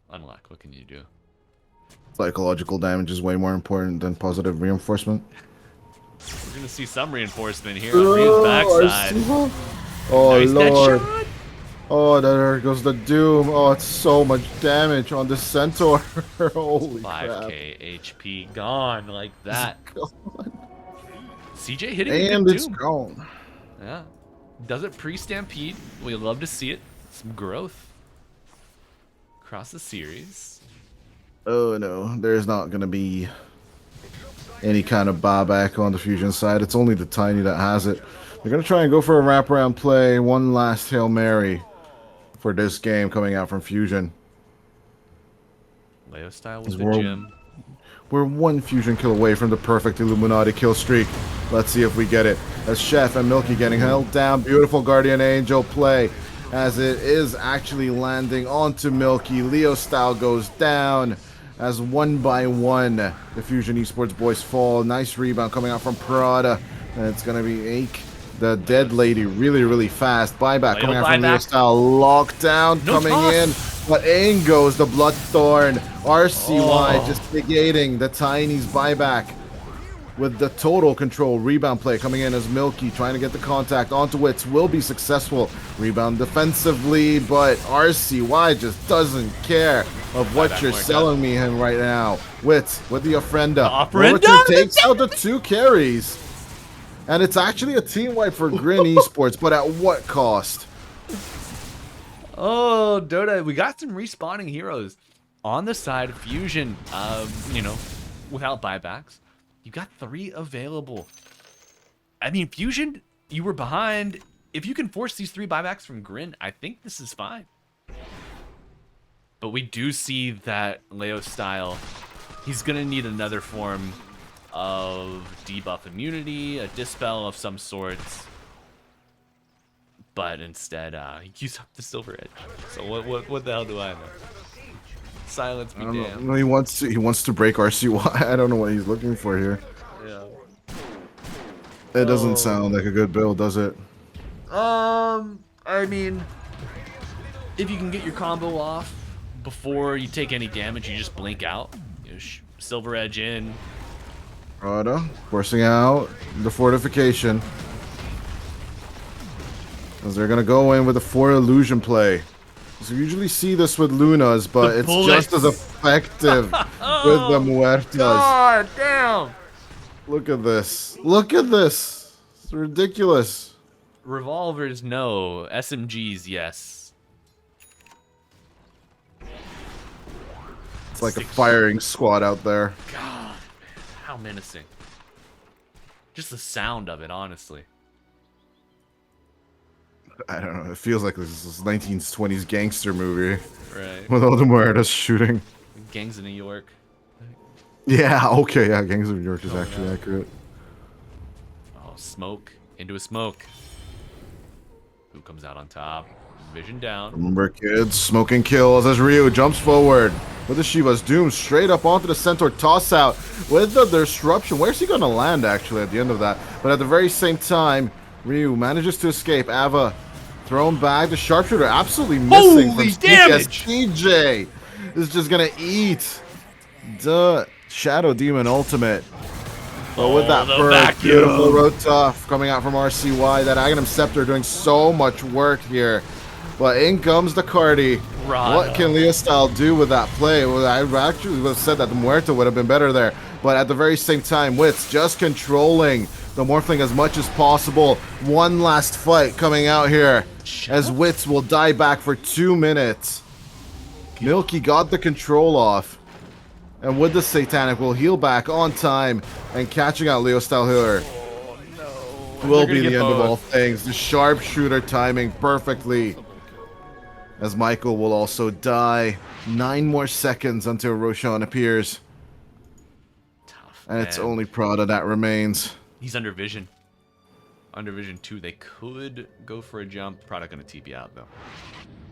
What can you do? Psychological damage is way more important than positive reinforcement. We're gonna see some reinforcement here on Ryu's backside. Oh Nice lord. headshot. Oh, there goes the Doom. Oh, it's so much damage on the Centaur. Holy 5k HP gone like that. crap. CJ hitting a And good it's Doom. gone. Yeah. Does it pre-stampede? We love to see it. Some growth across the series. Oh no, there's not gonna be any kind of buyback on the Fusion side. It's only the Tiny that has it. They're gonna try and go for a wraparound play. One last Hail Mary for this game coming out from Fusion. Leo style with As the gym. we're one Fusion kill away from the perfect Illuminati kill streak. Let's see if we get it. As Chef and Milky getting held down. Beautiful Guardian Angel play as it is actually landing onto Milky. Leo style goes down as one by one the Fusion Esports boys fall. Nice rebound coming out from Prada. And it's going to be Ake, the dead lady, really fast. Buyback coming out from Leo style. Lockdown coming in. But in goes the Bloodthorn. RCY just negating the Tiny's buyback with the total control. Rebound play coming in as Milky trying to get the contact onto Wits. Will be successful. Rebound defensively, but RCY just doesn't care of what you're selling me him right now. Wits with the Ofrenda. Ofrenda takes out the 2 carries. And it's actually a team wipe for GRIN Esports, but at what cost? Oh, Dota, we got some respawning heroes on the side of Fusion, you know, without buybacks. You got 3 available. I mean, Fusion, you were behind. If you can force these 3 buybacks from GRIN, I think this is fine. But we do see that Leo style, he's going to need another form of debuff immunity, a dispel of some sorts. But instead, he used up the Silver Edge. So what the hell do I know? Silence be damned. No, he wants to break RCY. I don't know what he's looking for here. Yeah. It doesn't sound like a good build, does it? I mean, if you can get your combo off before you take any damage, you just blink out. You know, Silver Edge in. Prada forcing out the fortification. As they're gonna go in with a 4 illusion play. So you usually see this with Lunas, but it's just as effective with the Muertas. God damn! Look at this. Look at this. It's ridiculous. Revolvers, no. SMGs, yes. It's like a firing squad out there. God, man, how menacing. Just the sound of it, honestly. I don't know. It feels like this is 1920s gangster movie. Right. With all the Muertas shooting. Gangs of New York. Yeah, okay, yeah, Gangs of New York is actually accurate. Oh, smoke. Into a smoke. Who comes out on top? Vision down. Remember, kids, smoking kills as Ryu jumps forward with the Shiva's Doom straight up onto the Centaur toss out with the disruption. Where's he gonna land actually at the end of that? But at the very same time, Ryu manages to escape. Ava thrown back. The sharpshooter absolutely missing. Holy from damage! TJ is just gonna eat the Shadow Demon ultimate. But with that first beautiful Rotoff coming out from RCY, that Aghanim Scepter doing so much work here. But in comes the Cardi. What can Leo Style do with that play? Well, I actually would have said that the Muerta would have been better there. But at the very same time, Wits just controlling the Morphling as much as possible. One last fight coming out here as Wits will die back for 2 minutes. Milky got the control off. And with the Satanic will heal back on time and catching out Leo Style Healer. Will be the end of all things. The sharpshooter timing perfectly. As Michael will also die. 9 more seconds until Roshan appears. Tough, and it's only Prada that remains. He's under vision. Under vision 2. They could go for a jump. Prada gonna TP out though.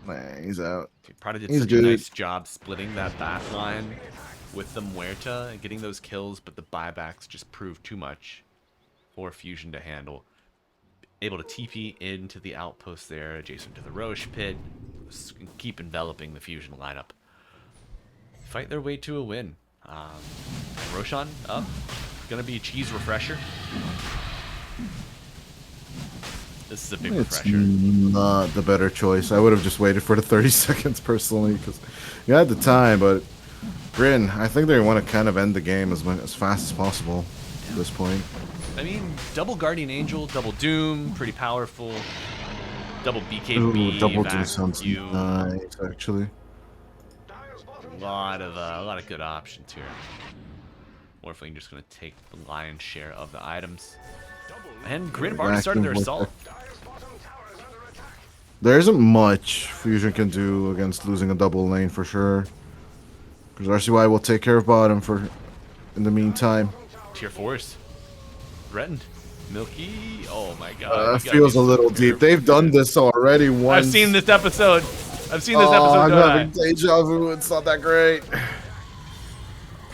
Man, he's out. Prada did such a nice job splitting that back line with the Muerta and getting those kills, but the buybacks just proved too much for Fusion to handle. Able to TP into the outpost there, adjacent to the Roche pit, keep enveloping the Fusion lineup. Fight their way to a win. Roshan up, gonna be a cheese refresher. This is a big refresher. Not the better choice. I would have just waited for the 30 seconds personally, because you had the time, but GRIN, I think they want to kind of end the game as fast as possible at this point. I mean, double Guardian Angel, double Doom, pretty powerful. Double BKB, Ooh, double Doom sounds nice, actually. lot of good options here. Morphling just gonna take the lion's share of the items. And Grin have already started their assault. There isn't much Fusion can do against losing a double lane for sure. Because RCY will take care of bottom for in the meantime. Tier 4s. Threatened. Milky. Oh my god. Feels a little deep. They've done this already once. I've seen this episode. I've seen this episode, I'm don't having deja vu. It's not that great.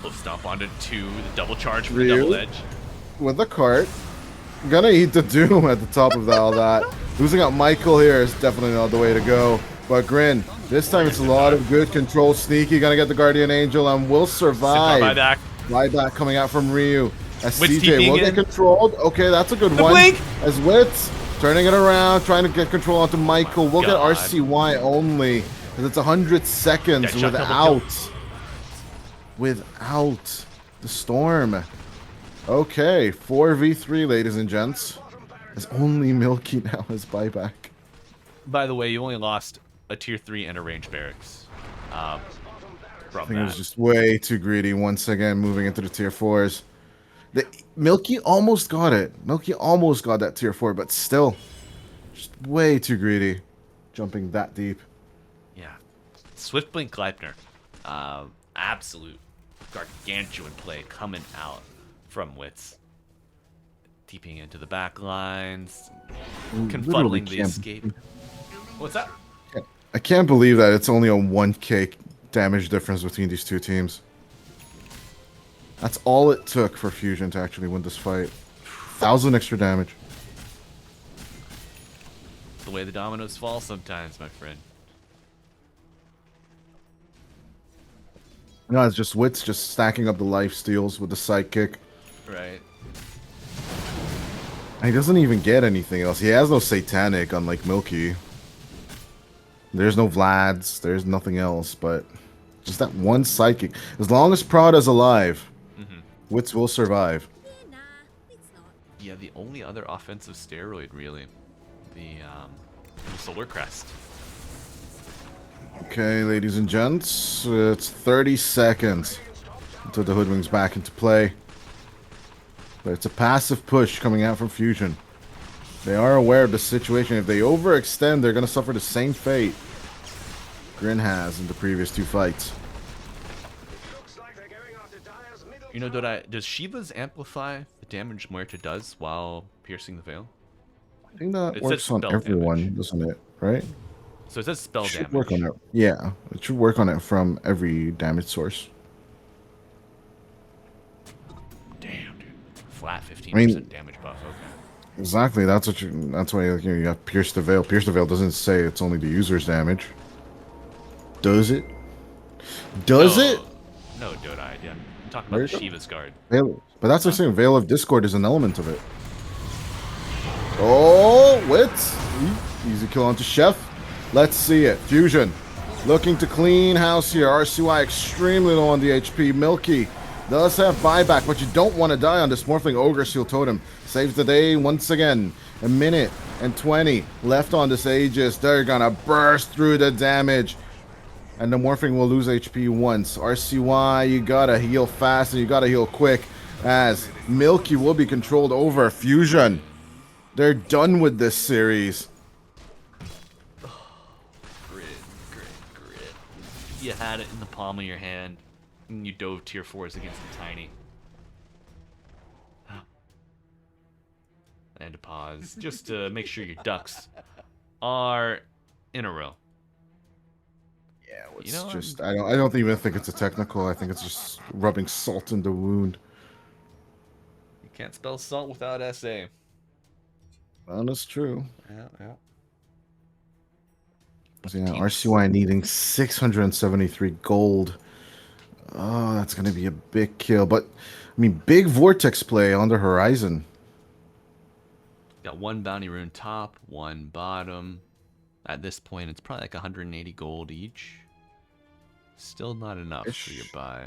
We'll stomp onto 2. The double charge for the Ryu double edge. with the cart. Gonna eat the doom at the top of all that. Losing out Michael here is definitely not the way to go. But Grin, this time it's a lot of good control. Sneaky gonna get the Guardian Angel and will survive. Buyback. Buyback coming out from Ryu. As Witz CJ will TPing get in. controlled. Okay, that's a good one. blink! As Witz turning it around, trying to get control onto Michael. We'll get God. RCY only. As it's 100 seconds Got shot, double without the storm. Okay, 4v3, ladies and gents. As only Milky now has buyback. By the way, you only lost a tier 3 and a range barracks. I From think it was that. just way too greedy once again, moving into the tier 4s. Milky almost got it. Milky almost got that tier 4, but still, just way too greedy, jumping that deep. Yeah. Swift Blink Gleipnir. Absolute gargantuan play coming out from Witz. Deeping into the back lines. Literally Confuddling the can't- escape. What's that? I can't believe that it's only a 1k damage difference between these two teams. That's all it took for Fusion to actually win this fight. 1,000 extra damage. The way the dominoes fall sometimes, my friend. No, it's just Witz just stacking up the life steals with the sidekick. Right. And he doesn't even get anything else. He has no satanic, unlike Milky. There's no Vlads. There's nothing else, but just that one sidekick. As long as Prada's alive, Witz will survive. Nah, it's not. Yeah, the only other offensive steroid, really. The Solar Crest. Okay, ladies and gents, it's 30 seconds until the Hoodwing's back into play. But it's a passive push coming out from Fusion. They are aware of the situation. If they overextend, they're going to suffer the same fate GRIN has in the previous 2 fights. You know, does Shiva's amplify the damage Muerta does while piercing the veil? I think that It works says on spell everyone, damage. doesn't it? Right? So it says spell It should damage. work on it. Yeah, it should work on it from every damage source. Damn, dude. Flat 15% damage buff. Okay. Exactly. That's what you. That's why you got pierce the veil. Pierce the veil doesn't say it's only the user's damage. Does it? Does No, it? No, Dodai. Yeah. I'm talking There about the you go. Shiva's guard. Veil, but that's what I'm saying. Veil of Discord is an element of it. Oh, Witz. Easy kill onto Chef. Let's see it. Fusion looking to clean house here. RCY extremely low on the HP. Milky does have buyback, but you don't want to die on this Morphling Ogre Seal Totem. Saves the day once again. A minute and 20 left on this Aegis. They're gonna burst through the damage. And the Morphling will lose HP once. RCY, you gotta heal fast and you gotta heal quick, as Milky will be controlled over. Fusion, they're done with this series. Grit. You had it in the palm of your hand, and you dove tier 4s against the tiny. And to pause, just to make sure your ducks are in a row. Yeah, You know, just I don't even think it's a technical. I think it's just rubbing salt in the wound. You can't spell salt without SA. Well, that's true. Yeah. So, yeah, RCY needing 673 gold. Oh, that's gonna be a big kill. But I mean, big vortex play on the horizon. Got one bounty rune top, one bottom. At this point, it's probably like 180 gold each. Still not enough for your buy.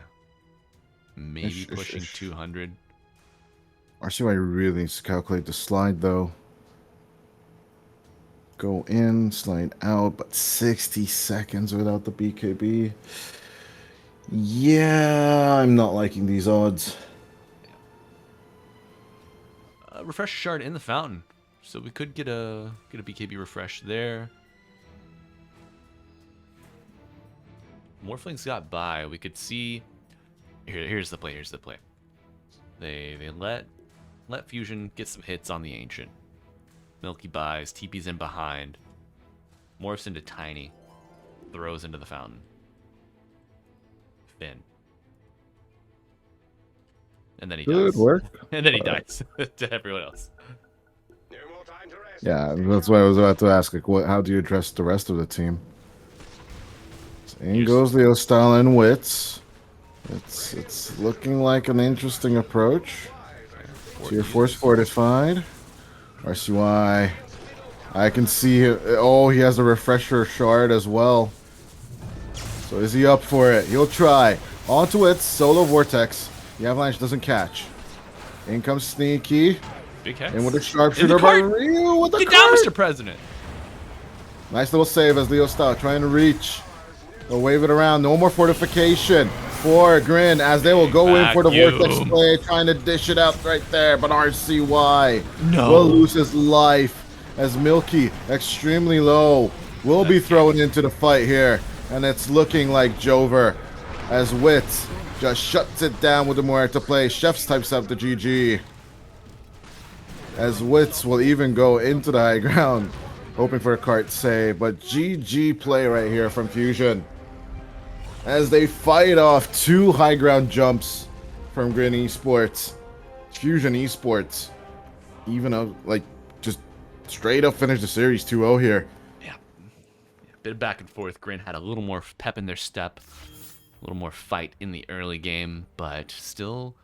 Maybe pushing 200. RCY really needs to calculate the slide, though. Go in, slide out, but 60 seconds without the BKB. Yeah, I'm not liking these odds. Refresh shard in the fountain, so we could get a BKB refresh there. Morphlings got by. We could see. Here's the play. Here's the play. They let Fusion get some hits on the Ancient. Milky buys, TP's in behind, morphs into Tiny, throws into the fountain. Finn. And then he Good dies. work. And then he dies to everyone else. No more time to rest. Yeah, that's what I was about to ask. Like, how do you address the rest of the team? In goes Leo style and wits. It's looking like an interesting approach. So your force fortified. RCY. I can see. Oh, he has a refresher shard as well. So is he up for it? He'll try. Onto it. Solo vortex. The avalanche doesn't catch. In comes Sneaky. Big hex. And with a sharpshooter by Ryu with the Get card. down, Mr. President. Nice little save as Leo style trying to reach. They'll wave it around. No more fortification for GRIN as they will go in for the vortex play, trying to dish it out right there. But RCY will lose his life as Milky, extremely low, will be thrown into the fight here. And it's looking like Jover as Wits just shuts it down with the Muerta play. Chefs types up the GG. As Wits will even go into the high ground, hoping for a cart save. But GG play right here from Fusion. As they fight off two high ground jumps from GRIN Esports. Fusion Esports. Even up, like, just straight up finish the series 2-0 here. Yeah. Bit of back and forth. GRIN had a little more pep in their step. A little more fight in the early game, but still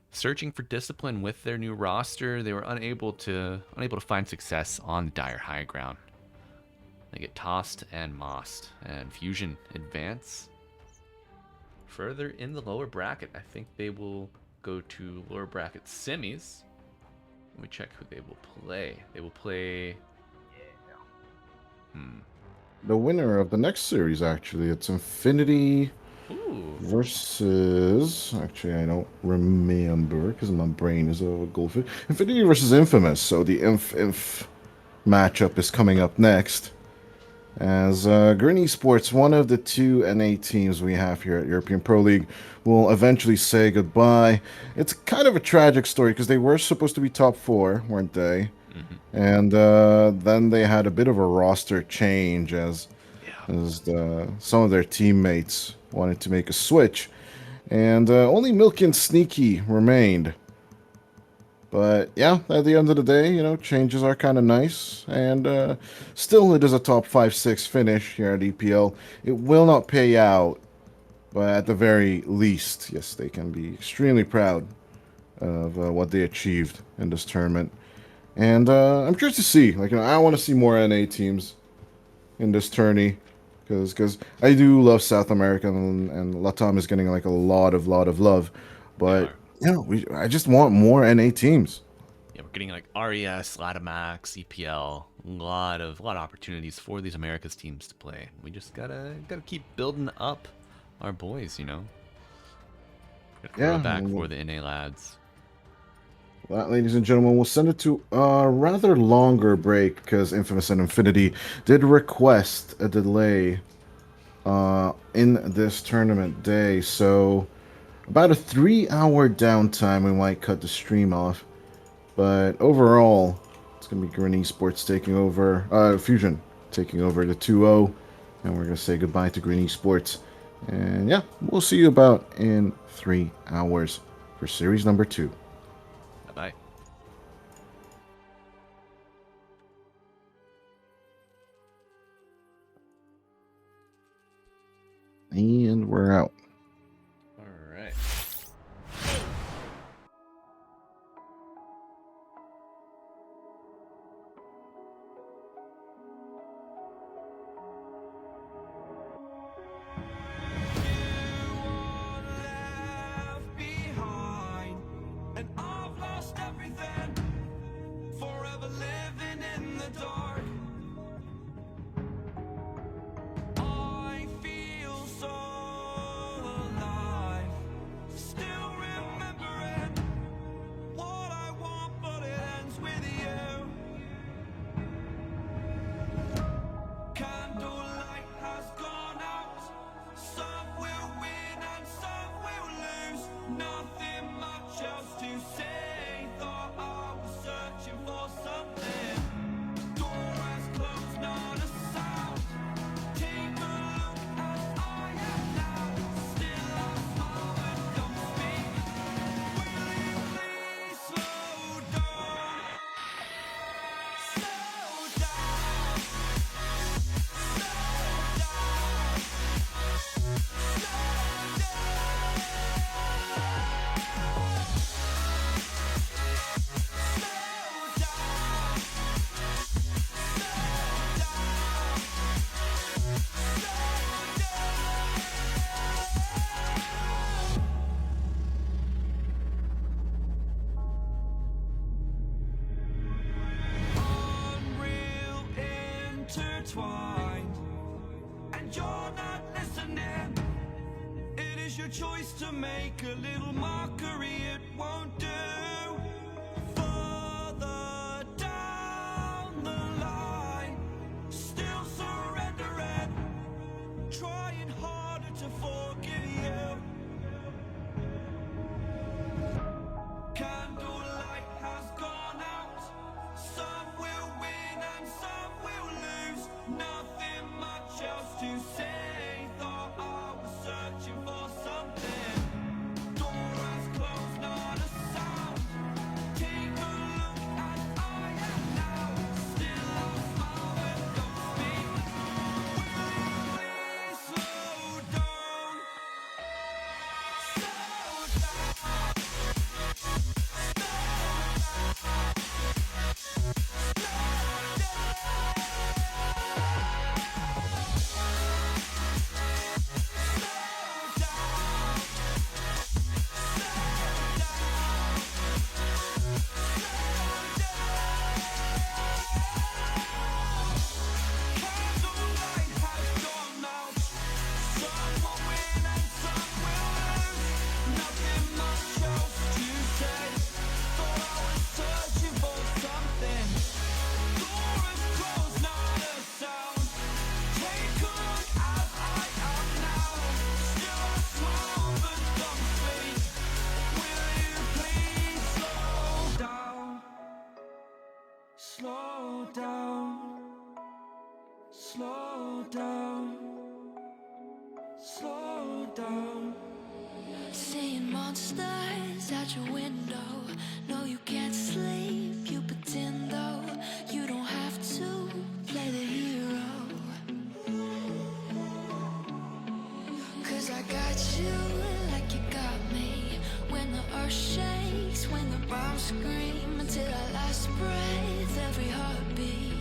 searching for discipline with their new roster. They were unable to find success on dire high ground. They get tossed and mossed, and Fusion advance further in the lower bracket. I think they will go to lower bracket semis. Let me check who they will play. They will play. The winner of the next series, actually, it's Infinity versus. Actually, I don't remember because my brain is a goldfish. Infinity versus Infamous. So the Inf matchup is coming up next. As GRIN Esports, one of the two NA teams we have here at European Pro League, will eventually say goodbye. It's kind of a tragic story because they were supposed to be top 4, weren't they? And then they had a bit of a roster change as some of their teammates wanted to make a switch. And only Milky and Sneaky remained. But yeah, at the end of the day, you know, changes are kind of nice. And still, it is a top 5-6 finish here at EPL. It will not pay out, but at the very least, yes, they can be extremely proud of what they achieved in this tournament. And I'm curious to see, like, you know, I want to see more NA teams in this tourney. Because I do love South America, and Latam is getting, like, a lot of love. But yeah, I just want more NA teams. Yeah, we're getting like RES, Latamax, EPL, a lot of opportunities for these Americas teams to play. We just gotta keep building up our boys, you know. Gotta go back for the NA lads. That, ladies and gentlemen, we'll send it to a rather longer break because Infamous and Infinity did request a delay in this tournament day. So about a 3-hour downtime, we might cut the stream off. But overall, it's going to be GRIN Esports taking over, Fusion taking over the 2-0. And we're going to say goodbye to GRIN Esports. And yeah, we'll see you about in 3 hours for series number 2. Bye. And we're out. All right. Left behind, and I've lost everything. Forever living in the dark. I feel so is your choice to make a little mockery, it won't do. Further down the line, still surrendering, trying harder to forgive you. Candlelight has gone out. Some will win and some will lose. Nothing much else to say. Thought I was searching for something. Door has closed, not a sound. Take a look as I am now. Still I smile but don't speak. Will you please slow down? Slow down. Candlelight has gone out. Some will win and some will lose. Nothing much else to say. Thought I was searching for something. Door is closed, not a sound. Take a look as I am now. Still I smile but don't speak. Will you please slow down? Slow down. Slow down. Slow down. Seeing monsters out your window. No, you can't sleep, you pretend though. You don't have to play the hero. Cause I got you like you got me. When the earth shakes, when the bombs scream. Until our last breath, every heartbeat.